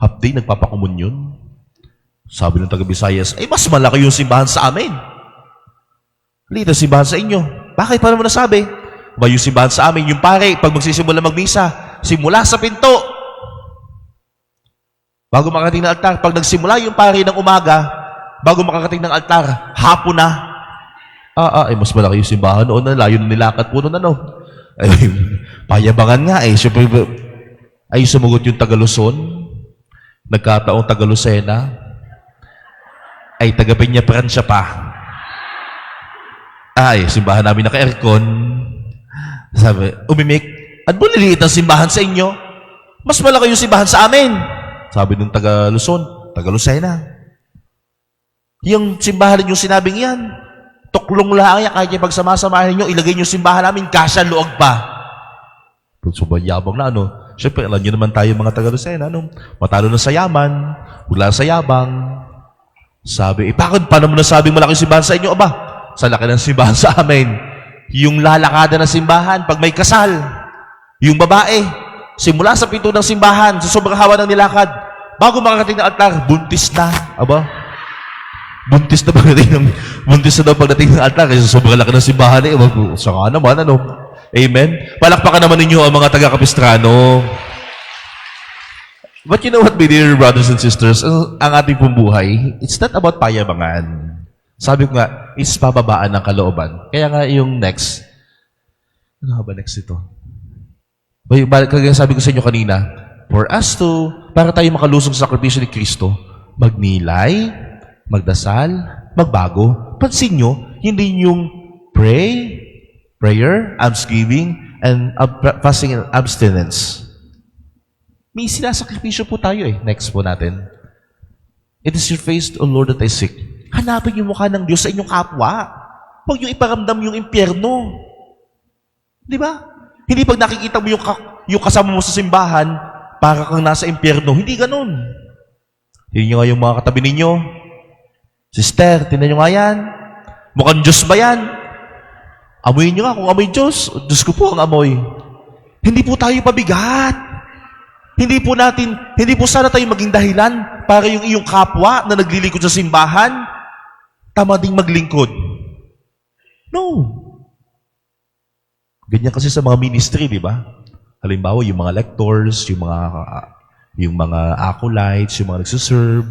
Half day, nagpapakomunyon. Sabi ng taga-Visayas, mas malaki yung simbahan sa amin. Lita simbahan sa inyo. Bakit? Paano mo nasabi? Yung simbahan sa amin, yung pare, pag magsisimula magmisa, simula sa pinto. Bago makarating ng altar, pag nagsimula yung pare ng umaga, bago makarating ng altar, hapon na. Mas malaki yung simbahan noon na, layo na nilakad po noon, ano? Payabangan nga eh. Siyempre, sumugot yung Taga-Luzon, nagkataong Taga-Lucena, taga-Peña Francia pa. Simbahan namin naka-aircon. Sabi, umimik, ano ba liliit ang simbahan sa inyo? Mas malaki yung simbahan sa amin. Sabi ng Taga-Luzon, Taga-Lucena. Yung simbahan yung sinabing yan, tuklong lang yan, kahit yung pagsama-samahin nyo, ilagay nyo simbahan namin, kasya luog pa. Subayabang na, ano? Siyempre, alam nyo naman tayo mga Taga-Lucena, ano? Matalo na sa yaman, wala sa yabang. Sabi, bakit paano mo nasabing malaki simbahan sa inyo? Sa laki ng simbahan sa amin. Yung lalakada ng simbahan, pag may kasal, yung babae, simula sa pinto ng simbahan, sa sobrang hawa ng nilakad, bago makarating ng altar, buntis na. Buntis na daw pagdating ng altar, kasi sobrang laki ng simbahan eh. Saka naman, ano? Amen? Palakpakan naman ninyo ang mga taga-Capistrano. But you know what, my dear brothers and sisters, ang ating pong buhay, it's not about payabangan. Sabi ko nga, it's pababaan ng kalooban. Kaya nga yung next, ano ba next ito? Kaya sabi ko sa inyo kanina, para tayo makalusong sa sakripisyo ni Kristo, magnilay, magdasal, magbago. Pansin nyo, hindi yung pray, Prayer, almsgiving, and fasting and abstinence. May sinasakripisyo po tayo eh. Next po natin. It is your face, O Lord, that I seek. Hanapin yung mukha ng Diyos sa inyong kapwa. Huwag yung iparamdam yung impyerno. Di ba? Hindi pag nakikita mo yung kasama mo sa simbahan, para kang nasa impyerno. Hindi ganun. Tingnan nyo nga yung mga katabi ninyo. Sister, tingnan nyo nga yan. Mukhang Diyos ba yan? Amoyin nyo nga kung amoy Diyos. Diyos ko po ang amoy. Hindi po tayo pabigat. Hindi po sana tayo maging dahilan para yung iyong kapwa na naglilingkod sa simbahan, tama ding maglingkod. No. Ganyan kasi sa mga ministry, di ba? Halimbawa, yung mga lectors, yung mga acolytes, yung mga nagsiserve,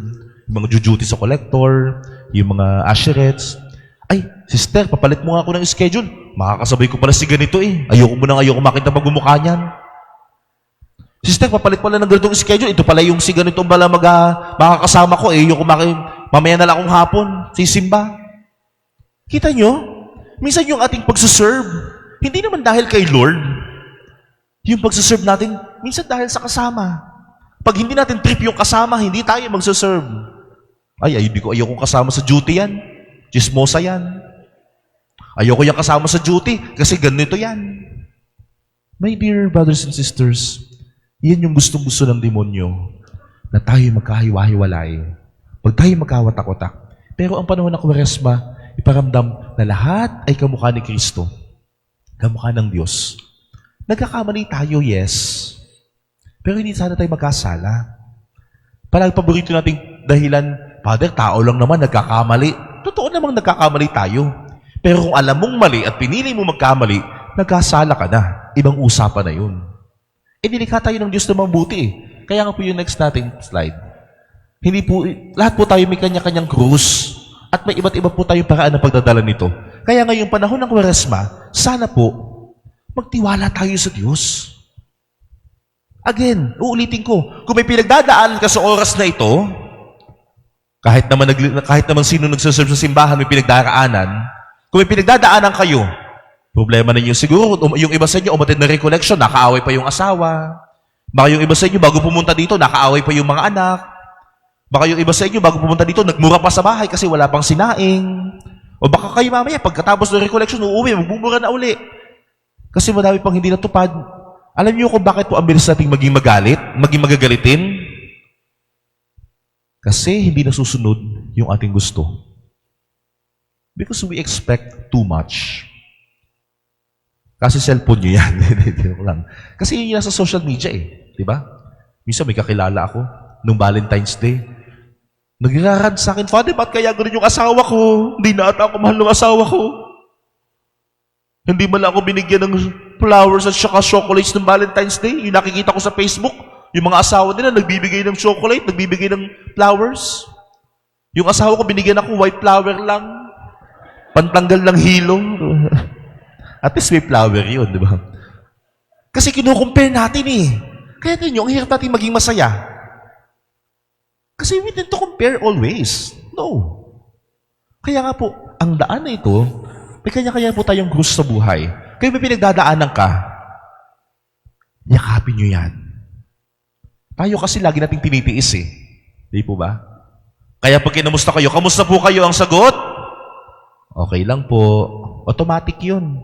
yung mga duty sa collector, yung mga usherettes. Ay, sister, papalit mo nga ako ng schedule. Makakasabay ko pala si ganito eh. Ayoko makita pagmumukha niyan. Sister, papalit pala ng ganitong schedule. Ito pala yung si ganitong pala makakasama ko eh. Mamaya na lang akong hapon, sisimba. Kita nyo? Minsan yung ating pagsaserve, hindi naman dahil kay Lord. Yung pagsaserve natin, minsan dahil sa kasama. Pag hindi natin trip yung kasama, hindi tayo magsaserve. Ayokong kasama sa duty yan. Chismosa yan. Ayoko yung kasama sa duty kasi ganito yan. My dear brothers and sisters, yan yung gustong-gusto ng demonyo na tayo magkahiwa-hiwalay. Pag tayo magkawatak-watak. Pero ang panahon ng Kwaresma, iparamdam na lahat ay kamukha ni Kristo. Kamukha ng Diyos. Nagkakamali tayo, yes. Pero hindi sana tayo magkasala. Parang paborito nating dahilan, Father, tao lang naman, nagkakamali. Totoo namang nagkakamali tayo. Pero kung alam mong mali at pinili mo magkamali, nagkasala ka na. Ibang usapan na yun. Nilikha tayo ng Diyos na mabuti eh. Kaya nga po yung next nating slide. Lahat po tayo may kanya-kanyang krus. At may iba't iba po tayong paraan ng pagdadala nito. Kaya ngayong panahon ng Kwaresma, sana po, magtiwala tayo sa Diyos. Again, uulitin ko, kung may pinagdadaanan ka sa oras na ito, kahit naman sino nagsaserve sa simbahan, may pinagdaraanan, kung may pinagdadaanan kayo, problema ninyo siguro, yung iba sa inyo, umatid na recollection, nakaaway pa yung asawa. Baka yung iba sa inyo, bago pumunta dito, nakaaway pa yung mga anak. Baka yung iba sa inyo, bago pumunta dito, nagmura pa sa bahay kasi wala pang sinaing. O baka kayo mamaya, pagkatapos ng recollection, uuwi, magbumura na uli. Kasi madami pang hindi natupad. Alam niyo kung bakit po ang bilis nating maging magagalitin? Kasi hindi nasusunod yung ating gusto. Because we expect too much. Kasi cellphone nyo yan. Kasi yun yung nasa social media eh. Diba? Minsan may kakilala ako nung Valentine's Day. Nagrarad sa akin, Father, ba't kaya gano'n yung asawa ko? Hindi na ata ako mahal ng asawa ko. Hindi man lang ako binigyan ng flowers at saka chocolates ng Valentine's Day. Yung nakikita ko sa Facebook, yung mga asawa nila nagbibigay ng chocolate, nagbibigay ng flowers. Yung asawa ko, binigyan ako white flower lang. Pantanggal ng hilo. At least may flower yun, di ba? Kasi kinukumpare natin eh. Kaya din yung hirap natin maging masaya. Kasi we tend to compare always. No. Kaya nga po, ang daan na ito, may kanya-kanya po tayong krus sa buhay. Kaya may pinagdadaanan ka, yakapin nyo yan. Tayo kasi lagi nating tinitiis eh. Di po ba? Kaya pag kinamusta kayo, kamusta po kayo ang sagot? Okay lang po. Automatic yun.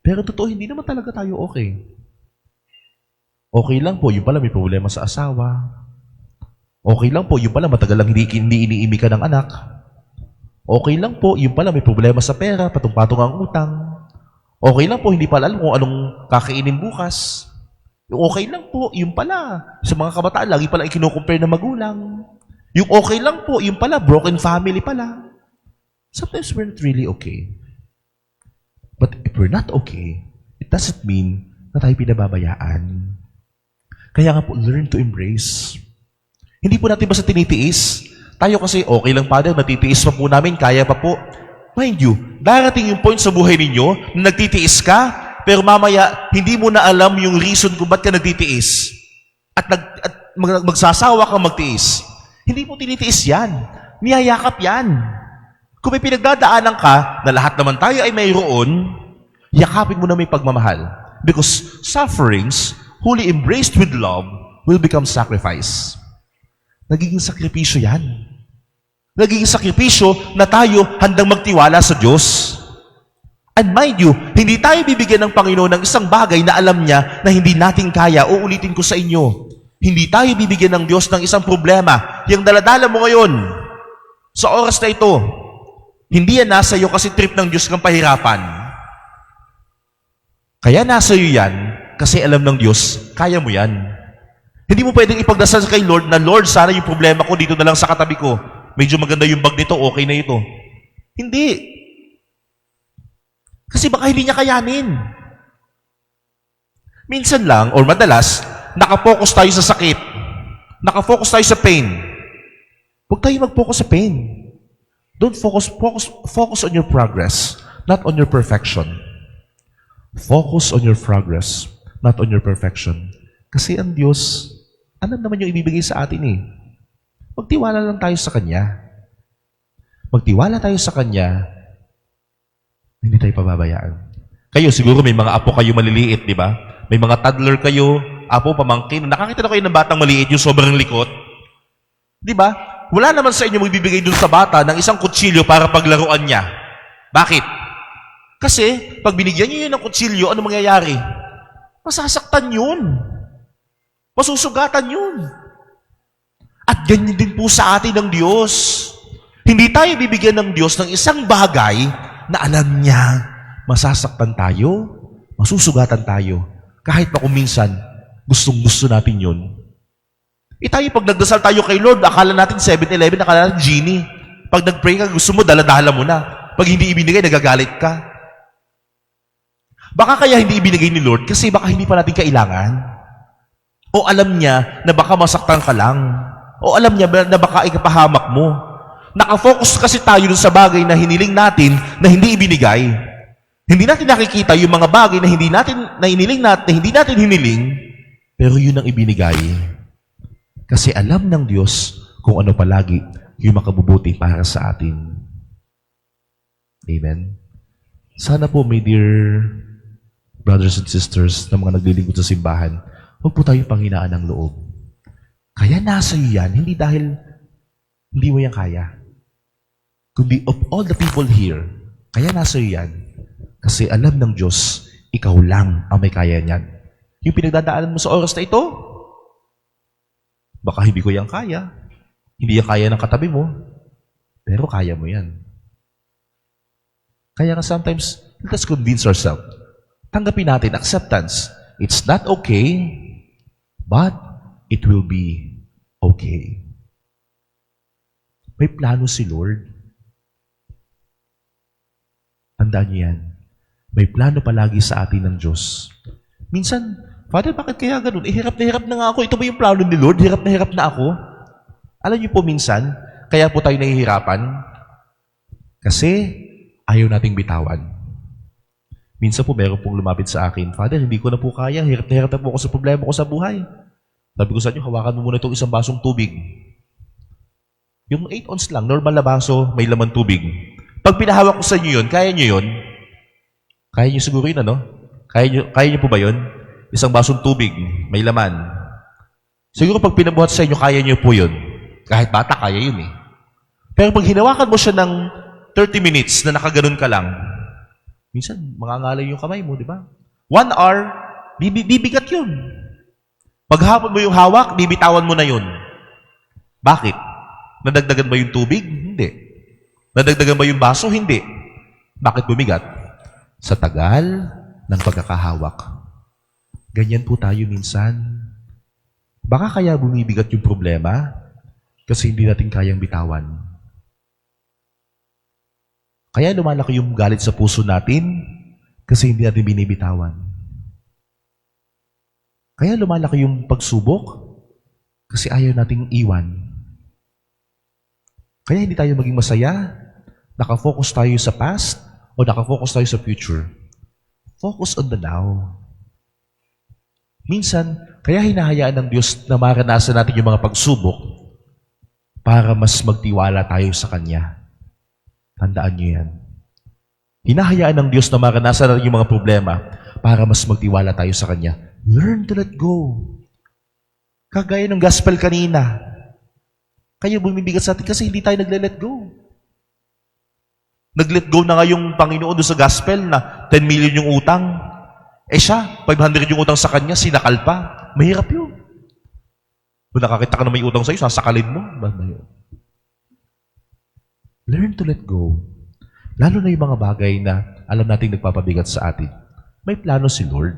Pero totoo, hindi naman talaga tayo okay. Okay lang po, yung pala may problema sa asawa. Okay lang po, yung pala matagal lang hindi iniimi ka ng anak. Okay lang po, yung pala may problema sa pera, patong-patong ang utang. Okay lang po, hindi pala alam kung anong kakainin bukas. Okay lang po, yung pala, sa mga kabataan, lagi pala ikinukumpare ng magulang. Yung okay lang po, yung pala, broken family pala. Sometimes we're not really okay. But if we're not okay, it doesn't mean na tayo pinababayaan. Kaya nga po, learn to embrace. Hindi po natin basta tinitiis. Tayo kasi, okay lang, Father, natitiis pa po namin, kaya pa po. Mind you, darating yung point sa buhay ninyo na nagtitiis ka, pero mamaya, hindi mo na alam yung reason kung ba't ka nagtitiis. At magsasawa kang magtiis. Hindi mo tinitiis yan. Niyayakap yan. Kung may pinagdadaanan ka, na lahat naman tayo ay mayroon, Yakapin mo na may pagmamahal. Because sufferings, wholly embraced with love, will become sacrifice. Nagiging sakripisyo yan. Nagiging sakripisyo na tayo handang magtiwala sa Diyos. And mind you, hindi tayo bibigyan ng Panginoon ng isang bagay na alam niya na hindi natin kaya. Uulitin ko sa inyo. Hindi tayo bibigyan ng Diyos ng isang problema. Yung daladala mo ngayon, sa oras na ito, hindi yan nasa iyo kasi trip ng Diyos kang pahirapan. Kaya nasa iyo yan, kasi alam ng Diyos, kaya mo yan. Hindi mo pwedeng ipagdasal kay Lord na, Lord, sana yung problema ko dito na lang sa katabi ko. Medyo maganda yung bag nito, okay na ito. Hindi. Kasi baka hindi niya kayanin. Minsan lang, or madalas, nakafocus tayo sa sakit. Nakafocus tayo sa pain. Huwag tayo mag-focus sa pain. Don't focus on your progress, not on your perfection. Focus on your progress, not on your perfection. Kasi ang Diyos, alam naman yung ibibigay sa atin eh. Magtiwala lang tayo sa Kanya. Magtiwala tayo sa Kanya, hindi tayo pababayaan. Kayo, siguro may mga apo kayo maliliit, di ba? May mga toddler kayo, apo, pamangkin. Nakakita na kayo ng batang maliit, yung sobrang likot. Di ba? Wala naman sa inyo magbibigay dun sa bata ng isang kutsilyo para paglaruan niya. Bakit? Kasi, pag binigyan niyo yun ng kutsilyo, ano mangyayari? Masasaktan yun. Masusugatan yun. At ganyan din po sa atin ng Diyos. Hindi tayo bibigyan ng Diyos ng isang bagay na alam niya, masasaktan tayo, masusugatan tayo, kahit pa kung minsan, gustong-gusto natin yun. Tayo, pag nagdasal tayo kay Lord, akala natin 7-Eleven, akala natin Genie. Pag nag-pray ka, gusto mo, daladala mo na. Pag hindi ibinigay, nagagalit ka. Baka kaya hindi ibinigay ni Lord kasi baka hindi pa natin kailangan. O alam niya na baka masaktan ka lang. O alam niya na baka ikapahamak mo. Nakafocus kasi tayo dun sa bagay na hiniling natin na hindi ibinigay. Hindi natin nakikita yung mga bagay na hindi natin hiniling, pero yun ang ibinigay. Kasi alam ng Diyos kung ano palagi yung makabubuti para sa atin. Amen? Sana po, my dear brothers and sisters na mga naglilingkod sa simbahan, huwag po tayong panghinaan ng loob. Kaya nasa iyo yan, hindi dahil hindi mo yan kaya. Kundi of all the people here, kaya nasa iyo yan. Kasi alam ng Diyos, ikaw lang ang may kaya niyan. Yung pinagdadaanan mo sa oras na ito, baka hindi ko yan kaya. Hindi yan kaya ng katabi mo. Pero kaya mo yan. Kaya nga sometimes, let us convince ourselves. Tanggapin natin, acceptance. It's not okay, but it will be okay. May plano si Lord. Tandaan niyo yan. May plano palagi sa atin ng Diyos. Minsan, Father, bakit kaya ganun? Hirap na nga ako. Ito ba yung plano ni Lord? Hirap na ako. Alam niyo po minsan, kaya po tayo nahihirapan kasi ayaw nating bitawan. Minsan po, meron pong lumapit sa akin, Father, hindi ko na po kaya. Hirap na po ako sa problema ko sa buhay. Sabi ko sa inyo, hawakan mo muna itong isang basong tubig. Yung 8 ounce lang, normal na baso, may laman tubig. Pag pinahawak ko sa inyo yun, kaya nyo yun? Kaya nyo siguro yun, ano? Kaya nyo po ba yun? Isang basong tubig, may laman. Siguro pag pinabuhat sa inyo, kaya nyo po yun. Kahit bata, kaya yun eh. Pero pag hinawakan mo siya ng 30 minutes na nakaganon ka lang, minsan, mangangalay yung kamay mo, di ba? 1 hour, bibigat yun. Paghapon mo yung hawak, bibitawan mo na yun. Bakit? Nadagdagan ba yung tubig? Hindi. Nadagdagan ba yung baso? Hindi. Bakit bumigat? Sa tagal ng pagkakahawak. Ganyan po tayo minsan. Baka kaya bumibigat yung problema kasi hindi natin kayang bitawan. Kaya lumalaki yung galit sa puso natin kasi hindi natin binibitawan. Kaya lumalaki yung pagsubok kasi ayaw nating iwan. Kaya hindi tayo maging masaya, nakafocus tayo sa past o nakafocus tayo sa future. Focus on the now. Minsan, kaya hinahayaan ng Diyos na maranasan natin yung mga pagsubok para mas magtiwala tayo sa Kanya. Tandaan niyo yan. Hinahayaan ng Diyos na maranasan natin yung mga problema para mas magtiwala tayo sa Kanya. Learn to let go. Kagaya ng gospel kanina. Kayo bumibigat sa atin kasi hindi tayo nagle-let go. Nag-let go na nga yung Panginoon doon sa gospel na 10 million yung utang. Siya, 500 yung utang sa Kanya, sinakal pa. Mahirap yun. Kung nakakita ka na may utang sa'yo, sasakalin mo. Learn to let go. Lalo na yung mga bagay na alam nating nagpapabigat sa atin. May plano si Lord.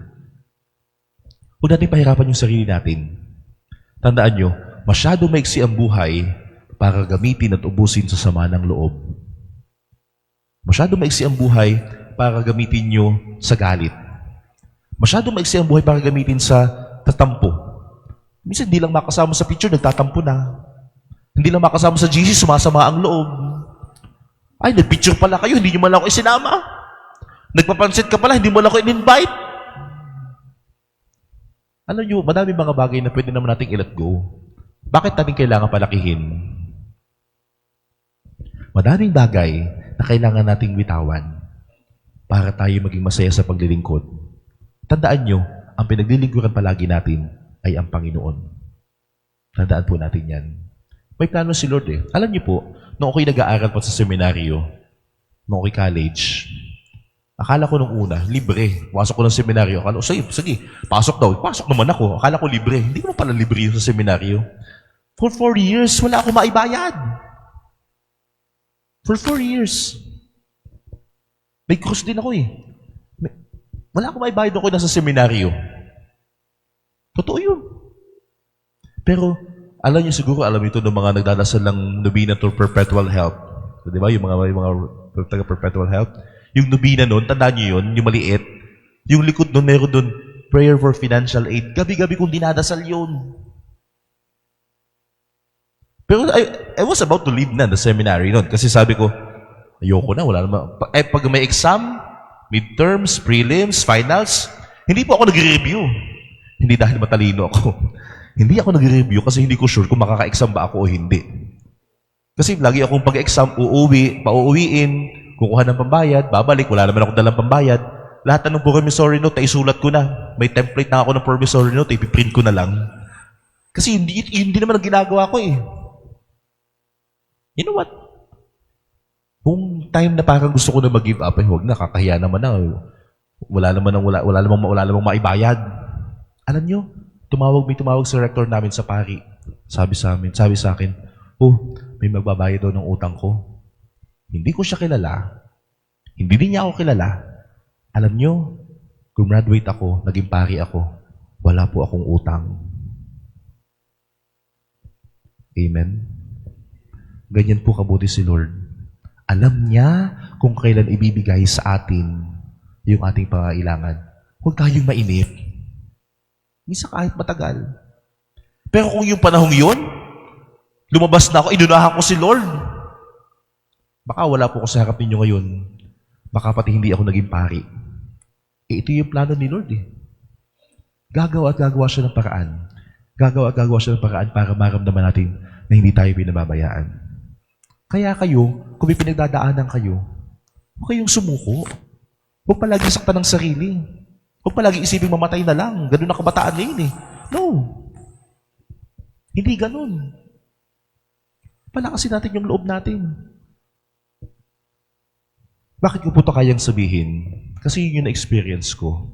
Huwag natin pahirapan yung sarili natin. Tandaan nyo, masyado maiksi ang buhay para gamitin at ubusin sa sama ng loob. Masyado maiksi ang buhay para gamitin nyo sa galit. Masyado maiksi ang buhay para gamitin sa tatampo. Minsan, hindi lang makasama sa picture, nagtatampo na. Hindi lang makasama sa GC, sumasama ang loob. Ay, nag-picture pala kayo, hindi nyo man lang ako isinama. Nagpapansit ka pala, hindi mo lang ako in-invite. Alam nyo, madami mga bagay na pwede naman nating i-let go. Bakit natin kailangan palakihin? Madaming bagay na kailangan nating bitawan para tayo maging masaya sa paglilingkod. Tandaan nyo, ang pinaglilingkuran palagi natin ay ang Panginoon. Tandaan po natin yan. May plano si Lord eh. Alam niyo po, nung ako'y nag-aaral pa sa seminaryo, nung ako'y college, akala ko nung una, libre. Pasok ko ng seminaryo. Akala ko, sige, pasok daw. Pasok naman ako. Akala ko libre. Hindi ko pala libre yun sa seminaryo. For 4 years, wala akong maibayad. For 4 years. May cruise din ako eh. Wala akong maibayad ako nasa seminaryo. Totoo yun. Pero, alam niyo siguro, alam ito ng mga nagdadasal ng Novena to Perpetual Help. So, di ba? Yung mga taga-Perpetual Help. Yung Novena nun, tandaan niyo yun, yung maliit. Yung likod nun, meron dun, Prayer for Financial Aid. Gabi-gabi kong dinadasal yun. Pero I was about to leave na the seminary nun. Kasi sabi ko, ayoko na, wala naman. Pag may exam, midterms, prelims, finals, hindi po ako nag-review. Hindi dahil matalino ako. Hindi ako nag-review kasi hindi ko sure kung makaka-exam ba ako o hindi. Kasi lagi akong pag-exam, pauuwiin, kukuha ng pambayad, babalik, wala naman akong dalang pambayad. Lahat ng promissory note, isulat ko na. May template na ako ng promissory note, ipiprint ko na lang. Kasi hindi naman ang ginagawa ko eh. You know what? Kung time na parang gusto ko na mag-give up, huwag na, kakahiya naman na. Wala namang maibayad. Alam nyo, may tumawag sa rector namin sa pari. Sabi sa akin, may magbabayad daw ng utang ko. Hindi ko siya kilala. Hindi din niya ako kilala. Alam nyo, graduate ako, naging pari ako, wala po akong utang. Amen? Ganyan po kabuti si Lord. Alam niya kung kailan ibibigay sa atin yung ating pangailangan. Huwag tayong mainip. Minsan kahit matagal. Pero kung yung panahong yun, lumabas na ako, inunahan ko si Lord. Baka wala po ako sa harap ninyo ngayon. Baka pati hindi ako naging pari. Ito yung plano ni Lord eh. Gagawa siya ng paraan. Gagawa siya ng paraan para maramdaman natin na hindi tayo pinababayaan. Kaya kayo, kung may pinagdadaanan kayo, huwag kayong sumuko. Huwag palagi saktan ng sarili. Huwag palagi isipin mamatay na lang. Ganun ang kabataan ngayon eh. No. Hindi ganun. Palakasin natin yung loob natin. Bakit ko po ito kayang sabihin? Kasi yun yung na-experience ko.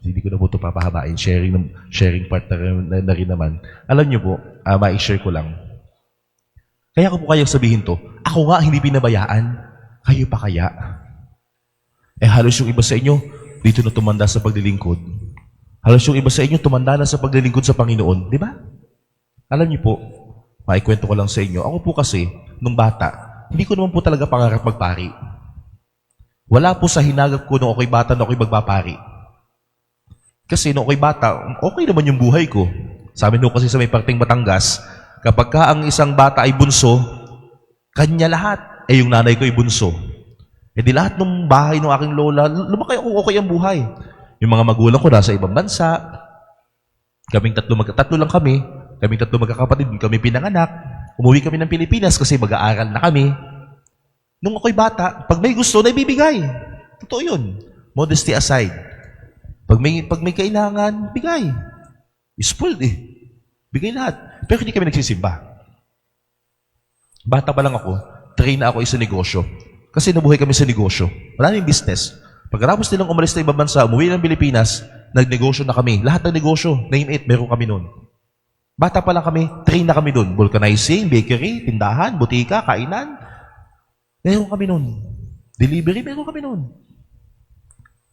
Hindi ko na po ito papahabain. Sharing part na rin naman. Alam niyo po, ma-share ko lang. Kaya ko po kayang sabihin to, ako nga hindi pinabayaan. Kayo pa kaya? Halos yung iba sa inyo, dito na tumanda sa paglilingkod. Halos yung iba sa inyo, tumanda na sa paglilingkod sa Panginoon. Di ba? Alam niyo po, maikwento ko lang sa inyo. Ako po kasi, nung bata, hindi ko naman po talaga pangarap magpari. Wala po sa hinagap ko nung ako'y bata na ako'y magpapari. Kasi nung ako'y bata, okay naman yung buhay ko. Sabi nung kasi sa may parting Batangas, kapag ka ang isang bata ay bunso, kanya lahat. Yung nanay ko ay bunso. Di lahat ng bahay ng aking lola, lumaki ako, okay ang buhay. Yung mga magulang ko nasa ibang bansa. Kaming tatlo lang kami. Kaming 3 magkakapatid, kami pinanganak. Umuwi kami ng Pilipinas kasi mag-aaral na kami. Nung ako'y bata, pag may gusto, naibibigay. Totoo yun. Modesty aside. Pag may kailangan, bigay. Spoiled eh. Bigay lahat. Pero hindi kami nagsisimba. Bata pa lang ako, train na ako sa negosyo. Kasi nabuhay kami sa negosyo. Maraming business. Pagkatapos nilang umalis na ibang bansa, umuwi ng Pilipinas, nagnegosyo na kami. Lahat ng negosyo, name it, meron kami noon. Bata pa lang kami, train na kami doon. Vulcanizing, bakery, tindahan, butika, kainan. Meron kami noon. Delivery, meron kami noon.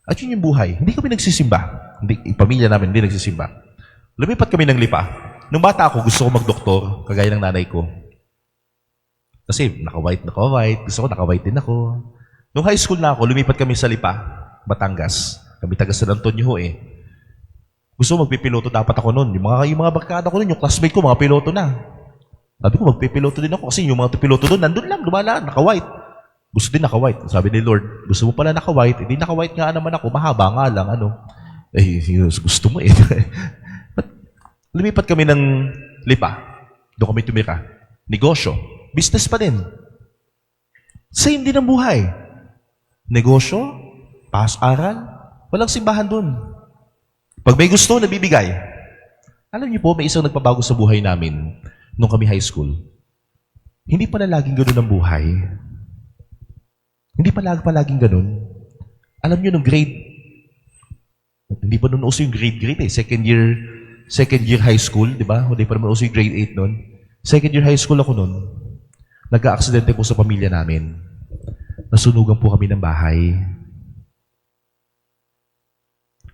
At yun yung buhay. Hindi kami nagsisimba. Hindi, yung pamilya namin hindi nagsisimba. Lumipat kami ng lipa. Nung bata ako, gusto ko magdoktor, kagaya ng nanay ko. Kasi naka-white. Gusto ko naka-white din ako. Nung high school na ako, lumipat kami sa Lipa, Batangas. Kami taga San Antonio eh. Gusto ko magpipiloto dapat ako noon. Yung mga barkada ko noon, yung classmate ko, mga piloto na. Sabi ko, magpipiloto din ako kasi yung mga piloto doon, nandun lang, lumalaan, naka-white. Gusto din naka-white. Sabi ni Lord, gusto mo pala naka-white, hindi naka-white nga naman ako, mahaba nga lang, ano. Gusto mo eh. But, lumipat kami ng Lipa. Doon kami tumira. Negosyo. Business pa din. Same din ang buhay. Negosyo, aral, walang simbahan doon. Pag may gusto, nabibigay. Alam niyo po, may isang nagpabago sa buhay namin nung kami high school. Hindi pala laging ganun ang buhay. Hindi pala laging ganun. Alam niyo, nung grade, hindi pa nun uso yung grade eh. Second year high school, di ba? Hindi pa naman uso yung grade 8 nun. Second year high school ako nun. Nagka-aksidente po sa pamilya namin. Nasunugan po kami ng bahay.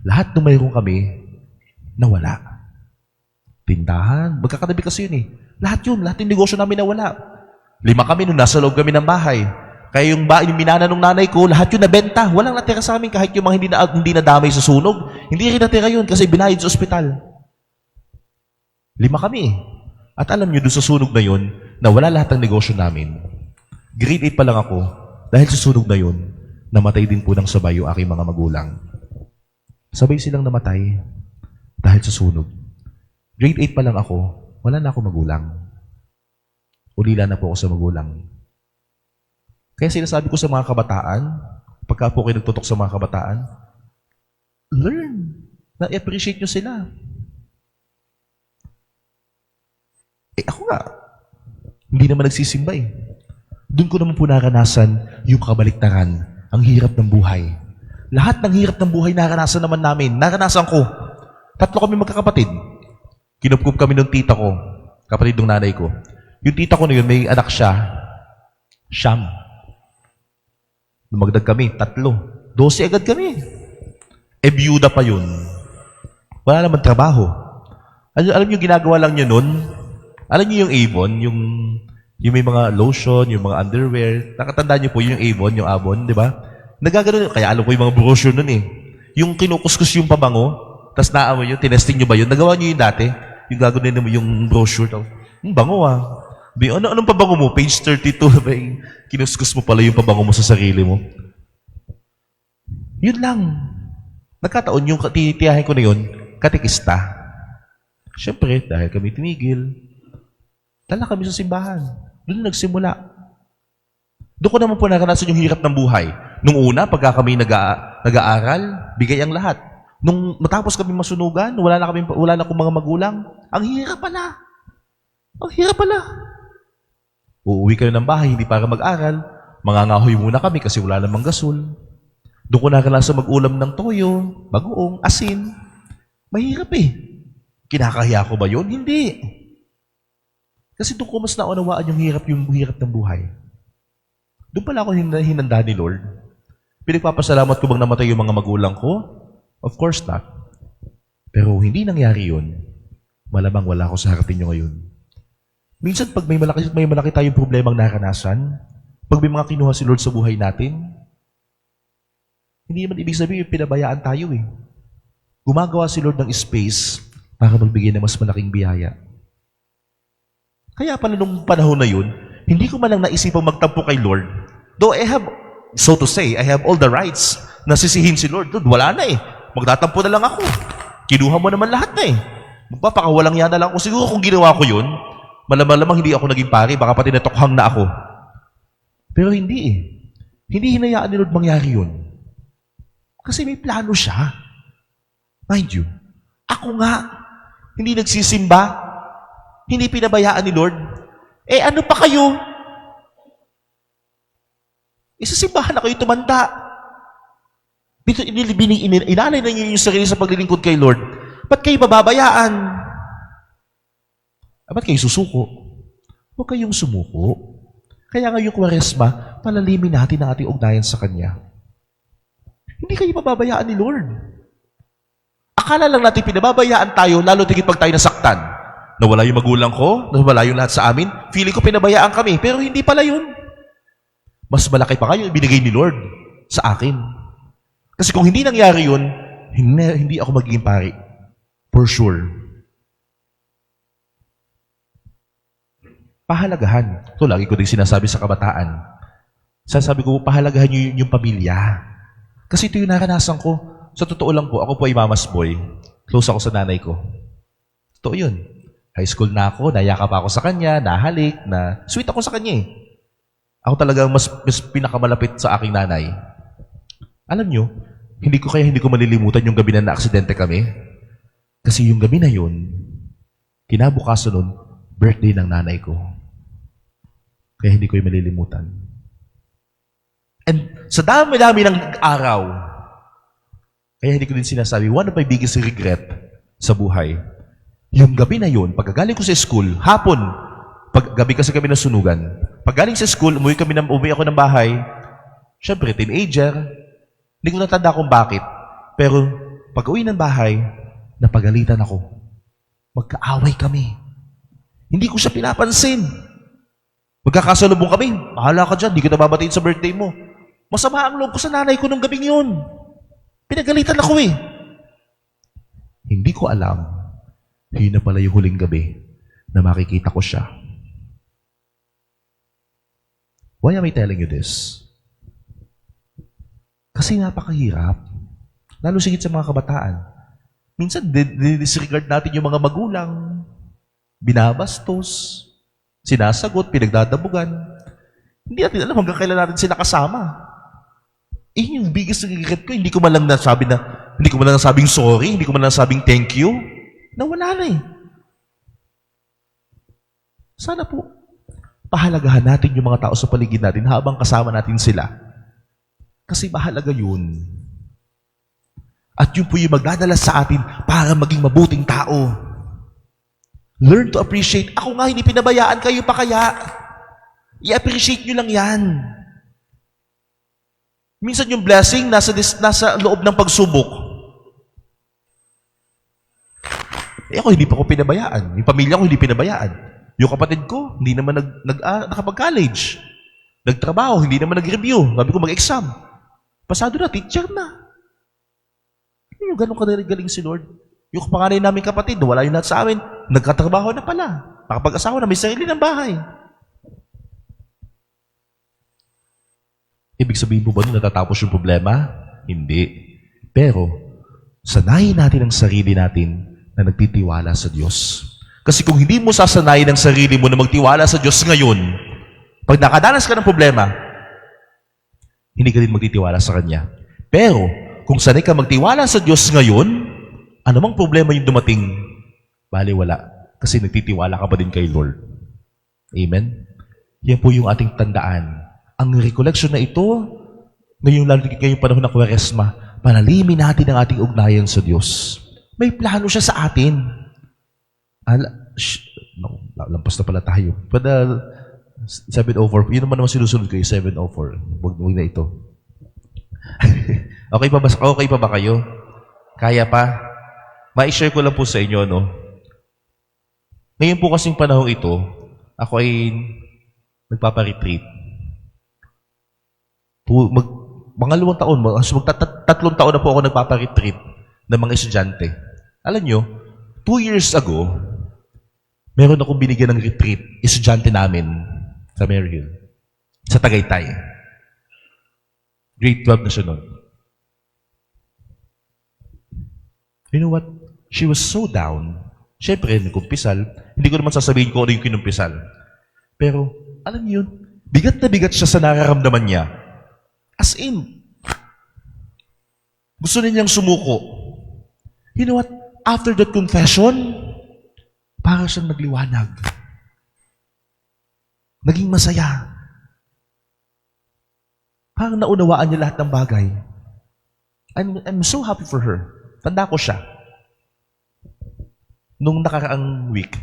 Lahat ng mayroon kami, nawala. Tindahan, magkakatabi kasi yun eh. Lahat yung negosyo namin nawala. 5 kami nung nasa loob kami ng bahay. Kaya yung minana ng nanay ko, lahat yun nabenta. Walang natira sa amin kahit yung mga hindi nadamay sa sunog. Hindi rin natira yun kasi binayad sa ospital. 5 kami eh. At alam nyo, doon sa sunog na yun, nawala lahat ng negosyo namin. Grade 8 pa lang ako, dahil sa sunog na yun, namatay din po ng sabay yung aking mga magulang. Sabay silang namatay dahil sa sunog. Grade 8 pa lang ako, wala na ako magulang. Ulila na po ako sa magulang. Kaya sinasabi ko sa mga kabataan, pagka po kayo nagtutok sa mga kabataan, learn. Na-appreciate nyo sila. Ako nga, hindi naman nagsisimba eh. Doon ko naman po naranasan yung kabaliktaran, ang hirap ng buhay. Lahat ng hirap ng buhay naranasan naman namin. Naranasan ko. 3 kami magkakapatid. Kinupkup kami ng tita ko, kapatid ng nanay ko. Yung tita ko na yun, may anak siya, Siyam. Lumagdag kami, 3. 12 agad kami. Biyuda pa yun. Wala naman trabaho. Alam niyo, ginagawa lang niyo nun, alam niyo yung Avon, yung may mga lotion, yung mga underwear. Nakatandaan niyo po yung Avon, yung Avon, di ba? Nagagano, kaya alam ko yung mga brochure nun eh. Yung kinukuskus yung pabango, tapos naamoy nyo, tinesting nyo ba yun? Nagawa nyo yun dati? Yung gagawin mo yung brochure. Bango ah. Anong pabango mo? Page 32. Kinuskus mo pala yung pabango mo sa sarili mo. Yun lang. Nagkataon yung titiyahin ko na yun, katikista. Siyempre, dahil kami tinigil, dala kami sa simbahan. Doon nagsimula. Doon ko naman po naranasan yung hirap ng buhay. Nung una, pagka kami nag-aaral, bigay ang lahat. Nung matapos kami masunugan, wala na akong mga magulang, ang hirap pala. Ang hirap pala. Uuwi kayo ng bahay, hindi para mag-aral. Mangangahoy muna kami kasi wala namang gasol. Doon ko naranasan mag-ulam ng toyo, bagoong, asin. Mahirap eh. Kinakahiya ko ba yun? Hindi. Kasi doon ko mas naunawaan yung hirap ng buhay. Doon pala ako hinanda ni Lord. Pinagpapasalamat ko bang namatay yung mga magulang ko? Of course not. Pero hindi nangyari yun. Malamang wala ako sa harapin nyo ngayon. Minsan pag may malaki tayong problemang naranasan, pag may mga kinuha si Lord sa buhay natin, hindi naman ibig sabihin pinabayaan tayo eh. Gumagawa si Lord ng space para magbigay ng mas malaking biyaya. Kaya pala nung panahon na yun, hindi ko man lang naisipang magtampo kay Lord. Though I have, so to say, I have all the rights na sisihin si Lord. Lord, wala na eh. Magtatampo na lang ako. Kinuha mo naman lahat na eh. Magpapakawalang yan na lang ako. Siguro kung ginawa ko yun, malamang hindi ako naging pari, baka pati natokhang na ako. Pero hindi eh. Hindi hinayaan ni Lord mangyari yun. Kasi may plano siya. Mind you, ako nga, hindi nagsisimba, hindi pinabayaan ni Lord. Eh ano pa kayo? Isasimbahan na kayo tumanda. Dito inalay na niyo yung sarili sa paglilingkod kay Lord. Ba't kayo mababayaan? Ba't kayo susuko? Huwag kayong sumuko. Kaya ngayong Kwaresma, palalimin natin ang ating ugnayan sa Kanya. Hindi kayo mababayaan ni Lord. Akala lang natin pinababayaan tayo, lalo tigit pag tayo nasaktan. Nawala yung magulang ko, nawala yung lahat sa amin, feeling ko pinabayaan kami, pero hindi pala yun. Mas malaki pa kayo ibinigay ni Lord sa akin. Kasi kung hindi nangyari yun, hindi ako magiging pari. For sure. Pahalagahan. Ito, lagi ko din sinasabi sa kabataan. Sasabi ko, pahalagahan nyo yung pamilya. Kasi ito yung naranasan ko. Sa totoo lang po, ako po ay mama's boy. Close ako sa nanay ko. Totoo yun. High school na ako, nayakap ako sa kanya, nahalik, na sweet ako sa kanya eh. Ako talagang mas pinakamalapit sa aking nanay. Alam nyo, hindi ko malilimutan yung gabi na na-aksidente kami. Kasi yung gabi na yun, kinabukasan nun, birthday ng nanay ko. Kaya hindi ko yung malilimutan. And sa dami-dami ng araw, kaya hindi ko din sinasabi, one of my biggest regret sa buhay, yung gabi na yun, pagkagaling ko sa school, hapon, gabi kasi kami nasunugan, paggaling sa school, umuwi ako ng bahay, syempre, teenager, hindi ko natanda kung bakit, pero pag uwi ng bahay, napagalitan ako. Magkaaway kami. Hindi ko siya pinapansin. Magkakasalubong kami, bahala ka dyan, di kita babatiin sa birthday mo. Masama ang loob ko sa nanay ko nung gabing yun. Pinagalitan ako eh. Hindi ko alam, yun na pala yung huling gabi na makikita ko siya. Why am I telling you this? Kasi napakahirap. Lalo sigit sa mga kabataan. Minsan, disregard natin yung mga magulang. Binabastos. Sinasagot, pinagdadabugan. Hindi natin alam hanggang kailan natin sila kasama. Yung biggest regret ko, hindi ko man lang nasabing sorry, hindi ko man lang nasabing thank you. Nawala na eh. Sana po, pahalagahan natin yung mga tao sa paligid natin habang kasama natin sila. Kasi mahalaga yun. At yun po yung magdadala sa atin para maging mabuting tao. Learn to appreciate. Ako nga, hindi pinabayaan, kayo pa kaya. I-appreciate nyo lang yan. Minsan yung blessing nasa loob ng pagsubok. Ako hindi pa ko pinabayaan. Yung pamilya ko hindi pinabayaan. Yung kapatid ko hindi naman nakapag-college. Nagtrabaho, hindi naman nag-review. Sabi ko mag-exam. Pasado na, teacher na. Yung ganun galing si Lord. Yung panganay namin kapatid, wala yung lahat sa amin. Nagkatrabaho na pala. Nakapag-asawa na, may sarili ng bahay. Ibig sabihin po ba nun natatapos yung problema? Hindi. Pero, sanayin natin ang sarili natin na nagtitiwala sa Diyos. Kasi kung hindi mo sasanayin ang sarili mo na magtiwala sa Diyos ngayon, pag nakadanas ka ng problema, hindi ka din magtitiwala sa Kanya. Pero, kung sanay ka magtiwala sa Diyos ngayon, anumang problema yung dumating, bali wala. Kasi nagtitiwala ka pa din kay Lord. Amen? Yan po yung ating tandaan. Ang recollection na ito, ngayong panahon ng Kwaresma, panalimin natin ang ating ugnayan sa Diyos. May plano siya sa atin. Lampas na pala tayo. Pada 7:04, yun naman sinusunod ko yung 7:04. Huwag na ito. Okay pa ba kayo? Kaya pa? Ma-share ko lang po sa inyo, no? Ngayon po kasing panahon ito, ako ay nagpapa-retreat. Mga 2 taon, tatlong taon na po ako nagpapa-retreat ng mga estudyante. Alam nyo, 2 years ago, meron akong binigyan ng retreat, estudyante namin sa Maryhill, sa Tagaytay. Grade 12 na siya nun. You know what? She was so down. Siyempre, nagkumpisal. Hindi ko naman sasabihin ko ano yung kinumpisal. Pero, alam niyo yun, Bigat na bigat siya sa nararamdaman niya. As in, gusto niyang sumuko. You know what? After that confession, para siyang nagliwanag. Naging masaya. Parang naunawaan niya lahat ng bagay. I'm so happy for her. Tanda ko siya. Nung nakaraang week,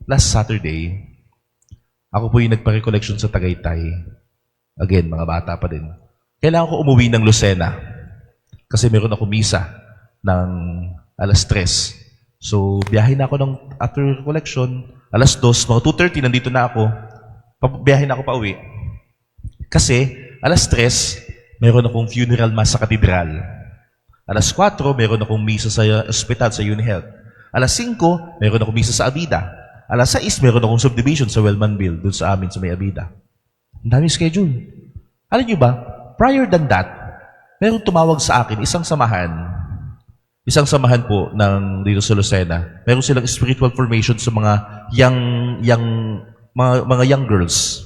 last Saturday, ako po yung nagpa-recollection sa Tagaytay. Again, mga bata pa din. Kailangan ko umuwi ng Lucena. Kasi meron ako misa ng alas 3. So, biyahe na ako ng after recollection, alas 2, mga 2:30, nandito na ako. Biyahe na ako pa uwi. Kasi, alas 3, meron akong funeral mass sa katedral. Alas 4, meron akong misa sa ospital, sa UniHealth. Alas 5, meron akong misa sa Abida. Alas 6, meron akong subdivision sa Wellmanville, dun sa amin, sa may Abida. Ang daming schedule. Alam niyo ba, prior than that, meron tumawag sa akin, isang samahan po ng dito sa Lucena. Meron silang spiritual formation sa mga mga young girls.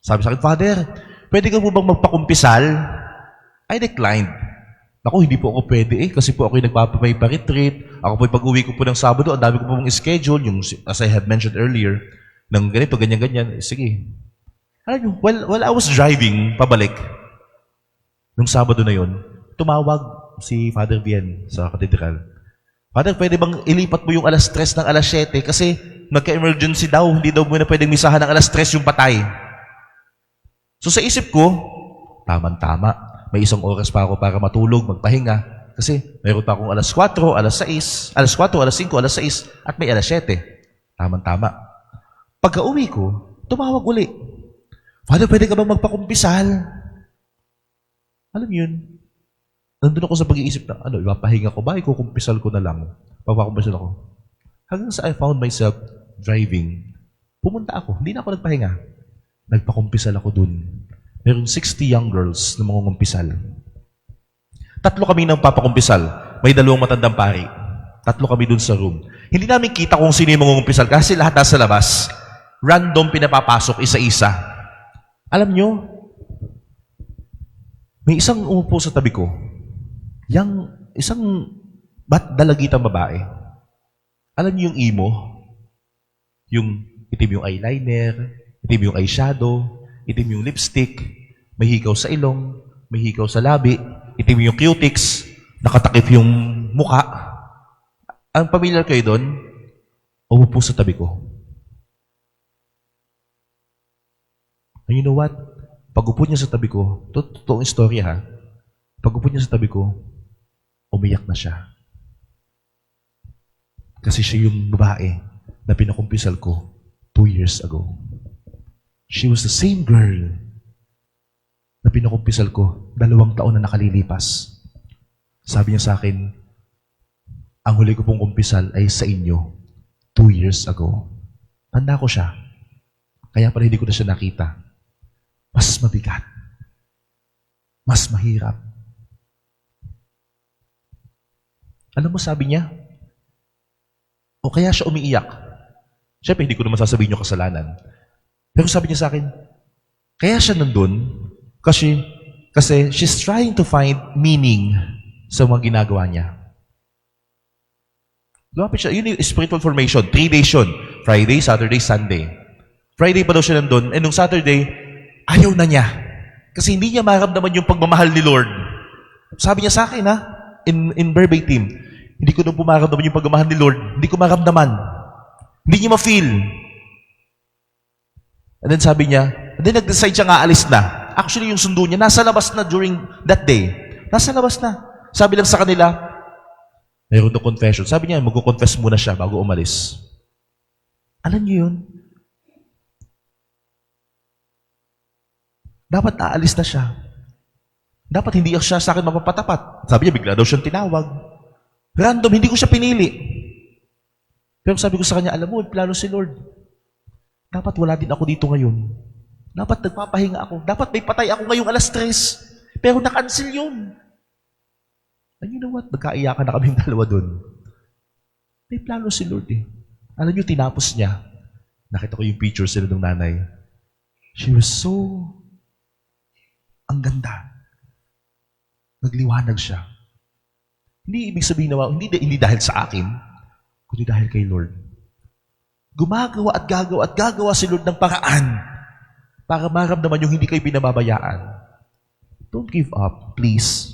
Sabi sa akin, Father, pwede ka po bang magpakumpisal? I declined. Naku, hindi po ako pwede kasi po ako yung nagpapamay-pa-retreat. Ako po pag-uwi ko po ng Sabado, ang dami ko po mong schedule, yung, as I had mentioned earlier, ng ganito, ganyan-ganyan. Sige. Alam nyo, while I was driving pabalik, nung Sabado na yon, tumawag si Father Bien sa katedral. Father, pwede bang ilipat mo yung alas 3 ng alas 7 kasi nagka-emergency daw, hindi daw muna pwedeng misahan ng alas 3 yung patay. So sa isip ko, tamang-tama. May isang oras pa ako para matulog, magpahinga. Kasi mayroon pa akong alas 4, alas 6, alas 4, alas 5, alas 6, at may alas 7. Tamang-tama. Pagka-uwi ko, tumawag uli. Father, pwede ka bang magpakumpisal? Alam yun, nandun ako sa pag-iisip na, ipapahinga ko ba? Ikukumpisal ko na lang. Papakumpisal ako. Hanggang sa I found myself driving, pumunta ako. Hindi na ako nagpahinga. Nagpakumpisal ako dun. Meron 60 young girls na mangungumpisal. 3 kami nang papakumpisal. May 2 matandang pari. 3 kami dun sa room. Hindi namin kita kung sino yung mangungumpisal kasi lahat nasa labas. Random pinapapasok isa-isa. Alam nyo, may isang umupo sa tabi ko. Isang dalagitang babae. Alam niyo yung emo? Yung itim yung eyeliner, itim yung eyeshadow, itim yung lipstick, may hikaw sa ilong, may hikaw sa labi, itim yung cutics, nakatakip yung muka. Ang familiar kayo doon? Umupo sa tabi ko. And you know what? Pag-upo niya sa tabi ko, totoong istorya ha, pag-upo niya sa tabi ko, umiyak na siya. Kasi siya yung babae na pinakumpisal ko 2 years ago. She was the same girl na pinakumpisal ko 2 taon na nakalilipas. Sabi niya sa akin, ang huli ko pong kumpisal ay sa inyo 2 years ago. Tanda ko siya. Kaya pala hindi ko na siya nakita. Mas mabigat. Mas mahirap. Alam mo sabi niya? O kaya siya umiiyak. Siyempre, hindi ko naman sasabihin yung kasalanan. Pero sabi niya sa akin, kaya siya nandun kasi she's trying to find meaning sa mga ginagawa niya. Lumapit siya. Yun yung spiritual formation. 3 days yun. Friday, Saturday, Sunday. Friday pa daw siya nandun. And nung Saturday, ayaw na niya. Kasi hindi niya maramdaman yung pagmamahal ni Lord. Sabi niya sa akin, in verbatim, hindi ko nung pumaramdaman yung pagmamahal ni Lord. Hindi ko maramdaman. Hindi niya ma-feel. And then sabi niya, and then nag-decide siya nga alis na. Actually, yung sundo niya, nasa labas na during that day. Nasa labas na. Sabi lang sa kanila, mayroon na confession. Sabi niya, mag-confess muna siya bago umalis. Alam niyo yun? Dapat aalis na siya. Dapat hindi siya sa akin mapapatapat. Sabi niya, bigla daw siyang tinawag. Random, hindi ko siya pinili. Pero sabi ko sa kanya, alam mo, plano si Lord. Dapat wala din ako dito ngayon. Dapat nagpapahinga ako. Dapat may patay ako ngayong alas 3. Pero na-cancel yun. And you know what? Nagkaiyakan na kaming 2 doon. May plano si Lord eh. Alam niyo, tinapos niya. Nakita ko yung pictures nila ng nanay. She was so, ang ganda. Nagliwanag siya. Hindi ibig sabihin na, hindi dahil sa akin, kundi dahil kay Lord. Gumagawa at gagawa si Lord ng paraan para maramdaman yung hindi kayo binababayaan. Don't give up, please.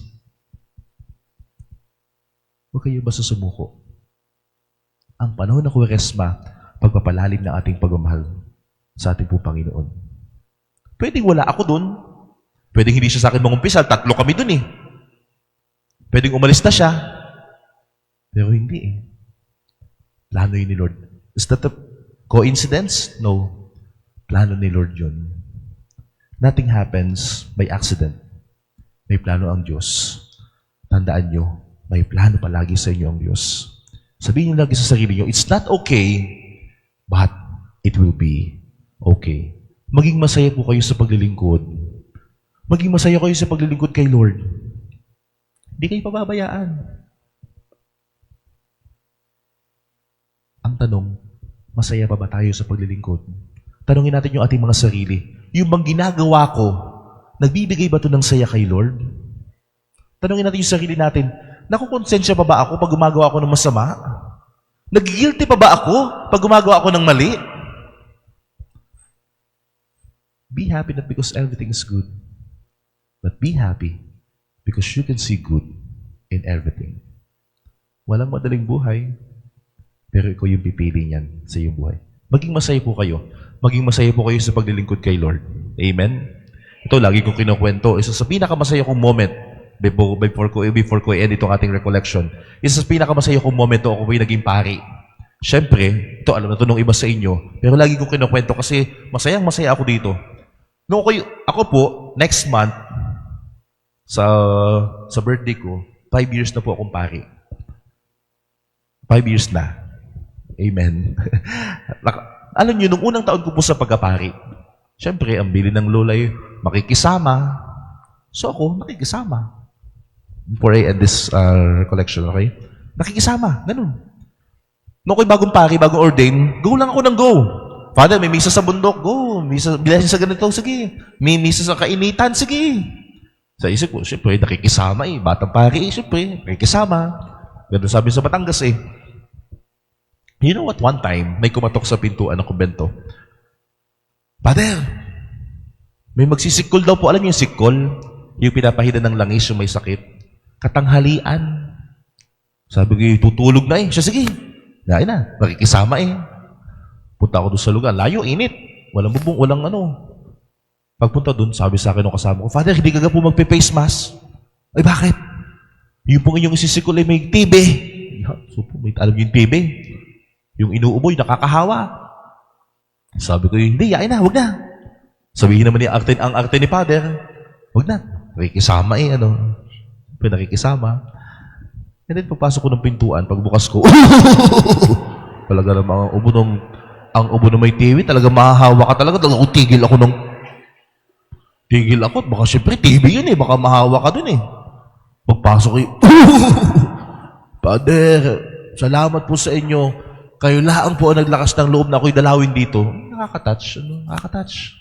Huwag kayo basta sumuko. Ang panahon ng Kwaresma, pagpapalalim ng ating pagmamahal sa ating po Panginoon. Pwedeng wala ako dun. Pwedeng hindi siya sa akin mangumpisal. 3 kami dun eh. Pwedeng umalis na siya. Pero hindi eh. Plano yun ni Lord. Is that a coincidence? No. Plano ni Lord yun. Nothing happens by accident. May plano ang Diyos. Tandaan nyo, may plano palagi sa inyo ang Diyos. Sabihin nyo lagi sa sarili nyo, it's not okay, but it will be okay. Maging masaya po kayo sa paglilingkod. Maging masaya kayo sa paglilingkod kay Lord. Hindi kayo pababayaan. Ang tanong, masaya pa ba tayo sa paglilingkod? Tanungin natin yung ating mga sarili. Yung bang ginagawa ko, nagbibigay ba ito ng saya kay Lord? Tanungin natin yung sarili natin, nakukonsensya pa ba ako pag gumagawa ako ng masama? Nag-guilty pa ba ako pag gumagawa ako ng mali? Be happy not because everything is good, but be happy because you can see good in everything. Walang madaling buhay, pero ikaw yung pipili niyan sa iyong buhay. Maging masaya po kayo. Maging masaya po kayo sa paglilingkod kay Lord. Amen? Ito, lagi kong kinukwento. Isa sa pinakamasaya kong moment before ko i-end itong ating recollection. Isa sa pinakamasaya kong moment ako po yung naging pari. Siyempre, ito alam na ito nung iba sa inyo, pero lagi kong kinukwento kasi masayang-masaya ako dito. Nung ako po, next month, sa birthday ko, 5 years na po akong pari. 5 years na. Amen. Alam niyo, nung unang taon ko po sa pagkapari, siyempre, ang bili ng lola ay makikisama. So ako, nakikisama. Before I end this recollection, okay? Nakikisama, ganun. Nung ako'y bagong pari, bagong ordain, go lang ako ng go. Father, may misa sa bundok, go. Misa, blessing sa ganito, sige. May misa sa kainitan, sige. Sa isip ko, siyempre, nakikisama eh. Batang pari eh, siyempre, nakikisama. Ganun sabi sa Batangas eh. You know what, one time, may kumatok sa pintuan ng kumbento. Father, may magsisikol daw po. Alam niyo yung sikol? Yung pinapahida ng langis, yung may sakit. Katanghalian. Sabi ko, tutulog na eh. Siya, sige. Dahil na, nakikisama eh. Punta ako doon sa lugar. Layo, init. Walang bubong, walang ano. Pagpunta doon, sabi sa akin ng kasama ko, Father, hindi ka po magpe-face mask. Ay, bakit? Yung pong inyong isisikol ay may TB. So po, may alam yung TB. Yung inuuboy, nakakahawa. Sabi ko, hindi, yain na, wag na. Sabihin naman niya, ang arte ni Father, wag na. Nakikisama eh, ano. Nakikisama. And then, pagpasok ko ng pintuan, pagbukas ko, talaga naman, ang ubo ng may TV, talaga mahahawa ka talaga. Talaga tigil ako. Baka syempre, TV yun eh. Baka mahawa ka dun eh. Pagpasok ko, Father, salamat po sa inyo. Kayo laang po ang naglakas ng loob na ako'y dalawin dito. Nakaka-touch. Nakaka-touch.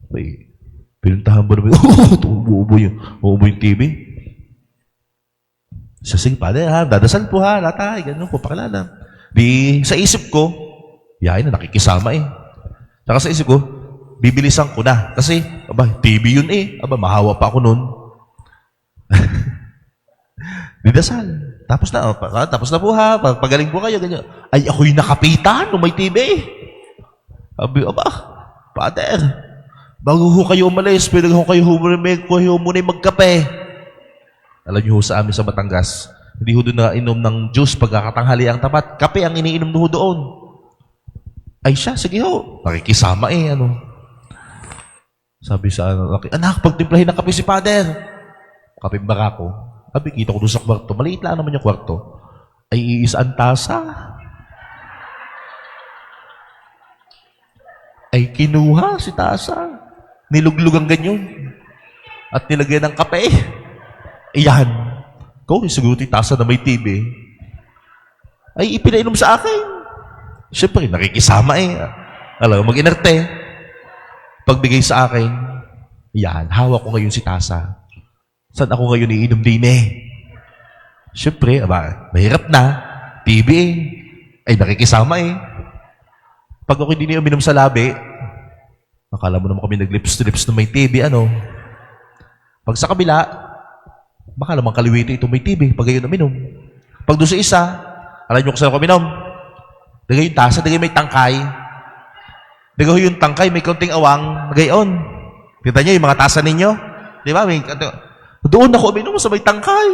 Okay. Pinuntahan mo naman, uubo yung TV. So, sige, Father, ha, dadasal po ha, latay, ganun po, pakilala. Di, sa isip ko, yain na, nakikisama eh. Saka sa isip ko, bibilisan ko na. Kasi, TV yun eh. Mahawa pa ako nun. Didasal. Tapos na po ha, pagaling po kayo, ganyan. Ay, ako'y nakapitan nung may TV. Sabi, Father, bago ho kayo umalis, pwede ho kayo muna magkape. Alam niyo sa amin sa Batangas, hindi ho doon na inom ng juice pagkakatanghali ang tapat. Kape ang iniinom ho doon. Ay siya, sige ho. Nakikisama eh, ano. Sabi sa anak, pagtimplahin ng kape si Father. Kape barako. Sabi, kita ko doon sa kwarto. Maliit lang naman yung kwarto. Ay iisang tasa. Ay kinuha si tasa. Niluglug ang ganyan. At nilagyan ng kape. Iyan. Kung siguro tasa na may TV, ay ipinainom sa akin. Siyempre, nakikisama eh. Alam, mag-inerte. Pagbigay sa akin, yan, hawak ko ngayon si tasa. Saan ako ngayon iinom din eh? Siyempre, mahirap na. TV eh. Ay, nakikisama eh. Pag ako hindi niya uminom sa labi, akala mo naman kami nag-lips-to-lips na may TV, ano? Pag sa kabila, baka naman kaliwito ito may TV pag gayon uminom. Pag doon sa isa, alam niyo kung saan ako uminom? Dagay yung tasa, dagay may tangkay. Dagay yung tangkay, may konting awang, gayon. Kita niyo yung mga tasa ninyo? Di ba? Doon ako uminom sa may tangkay.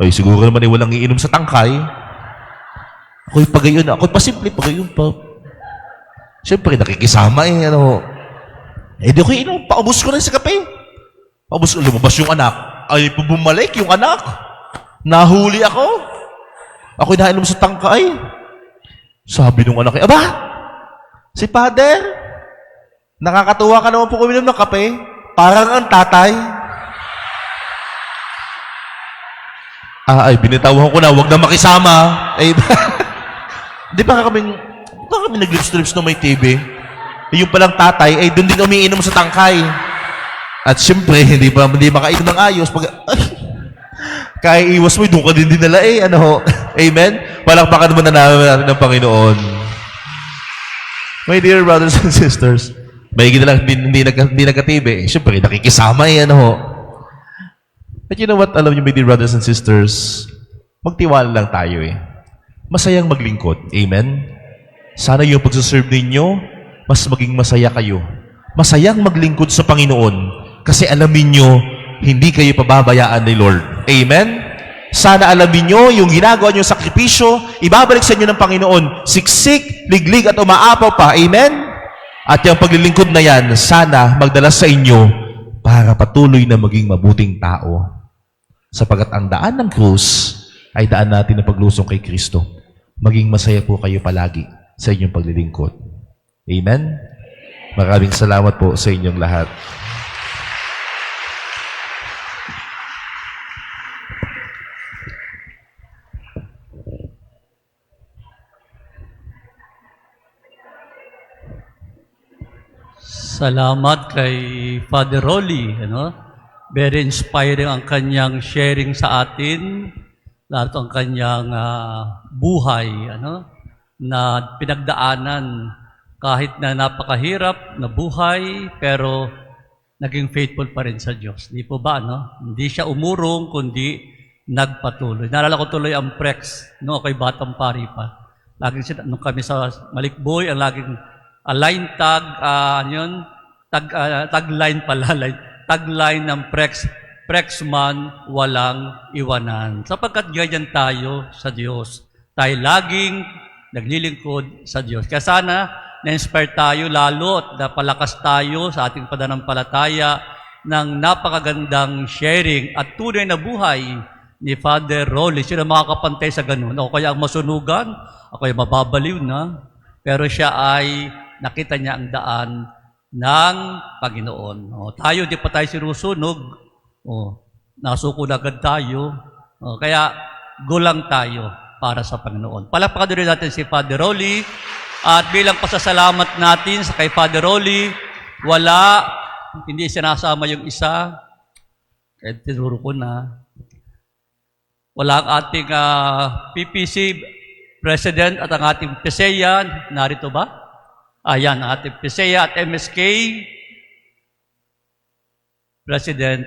Ay, siguro naman ay walang iinom sa tangkay. Ako'y pagayon na. Ako'y pasimple, pagayon pa. Siyempre, nakikisama eh, ano. Eh, di ko inom. Paubos ko na sa kape. Paubos ko, lumabas yung anak. Ay, bumalik yung anak. Nahuli ako. Ako'y nainom sa tangkay. Sabi nung anak, aba, si Father, nakakatuwa ka naman po uminom ng kape. Parang ang tatay. Ay, binitawan ko na, wag na makisama. Ay, di ba kami nag-lips-to-lips na may TV? Yung palang tatay, ay doon din umiinom sa tangkay. At siyempre, hindi makainom ng ayos. Kaya iwas mo, doon ka din dinala eh. Ano? Amen? Palakpakan naman na natin ng Panginoon. My dear brothers and sisters, may na lang, hindi nagka-TV. Siyempre, nakikisama eh. Ano? But you know what? Alam niyo, my dear brothers and sisters, magtiwala lang tayo eh. Masayang maglingkod. Amen? Sana yung pagsaserve ninyo, mas maging masaya kayo. Masayang maglingkod sa Panginoon kasi alamin nyo, hindi kayo pababayaan ni Lord. Amen? Sana alamin nyo, yung ginagawa nyo sakripisyo, ibabalik sa inyo ng Panginoon, siksik, liglig at umaapaw pa. Amen? At yung paglilingkod na yan, sana magdala sa inyo para patuloy na maging mabuting tao. Sapagat ang daan ng krus ay daan natin na paglusong kay Kristo. Maging masaya po kayo palagi sa inyong paglilingkod. Amen? Maraming salamat po sa inyong lahat. Salamat kay Father Rolly. Very inspiring ang kanyang sharing sa atin, lahat ang kanyang buhay, na pinagdaanan kahit na napakahirap na buhay, pero naging faithful pa rin sa Diyos. Di po ba, Hindi siya umurong, kundi nagpatuloy. Naalala ko tuloy ang Prex, nung ako'y batang pari pa. Laging nung kami sa Malikboy, ang laging line tag, tagline pala, tagline ng Prex, Prexman, walang iwanan. Sapagkat ganyan tayo sa Diyos. Tayo laging naglilingkod sa Diyos. Kaya sana, na-inspire tayo lalo at napalakas tayo sa ating pananampalataya ng napakagandang sharing at tunay na buhay ni Father Rolly. Sino makakapantay sa ganun? Ako kaya ang masunugan, ako ay mababaliw na, pero siya ay nakita niya ang daan ng Panginoon. Tayo, di pa tayo sinusunog. Nasuko na agad tayo. Kaya, gulang tayo para sa Panginoon. Palakpakan rin natin si Father Rolly. At bilang pasasalamat natin sa kay Father Rolly, hindi sinasama yung isa. Kaya tinuro ko na. Wala ang ating PPC President at ang ating PSEA. Narito ba? Ayan, ang ating PSEA at MSK President.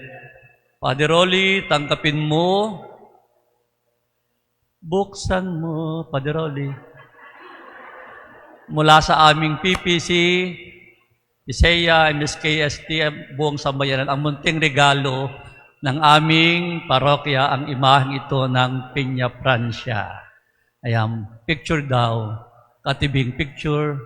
Father Rolly, tanggapin mo. Buksan mo, Father Rolly. Mula sa aming PPC, PSEA, MSK, STM, buong sambayanan, ang munting regalo ng aming parokya, ang imaheng ito ng Peña Francia. Ayan, picture daw. Katibing picture.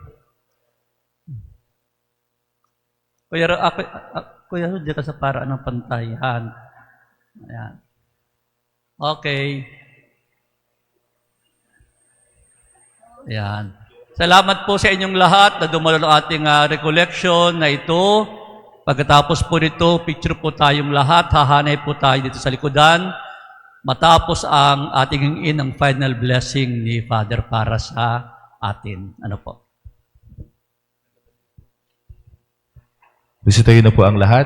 Kuya, hindi ka sa paraan ng pantayan. Ayan. Okay. Ayan. Salamat po sa inyong lahat na dumalo ng ating recollection na ito. Pagkatapos po nito, picture po tayong lahat. Hahanay po tayo dito sa likodan. Matapos ang ating hingin ang final blessing ni Father para sa atin. Ano po? Bisitahin na po ang lahat.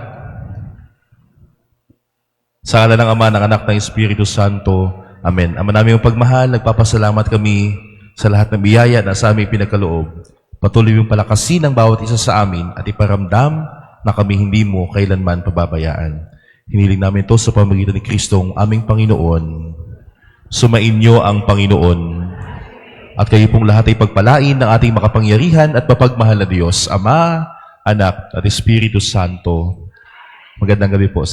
Sa ngalan ng Ama, ng Anak, ng Espiritu Santo. Amen. Ama namin yung pagmahal, nagpapasalamat kami sa lahat ng biyaya na sa aming pinagkaloob. Patuloy yung palakasin ng bawat isa sa amin at iparamdam na kami hindi mo kailanman pababayaan. Hiniling namin ito sa pamamagitan ni Kristong aming Panginoon. Sumainyo ang Panginoon. At kayo pong lahat ay pagpalain ng ating makapangyarihan at mapagmahal na Diyos, Ama, Anak, at Espiritu Santo. Magandang gabi po sa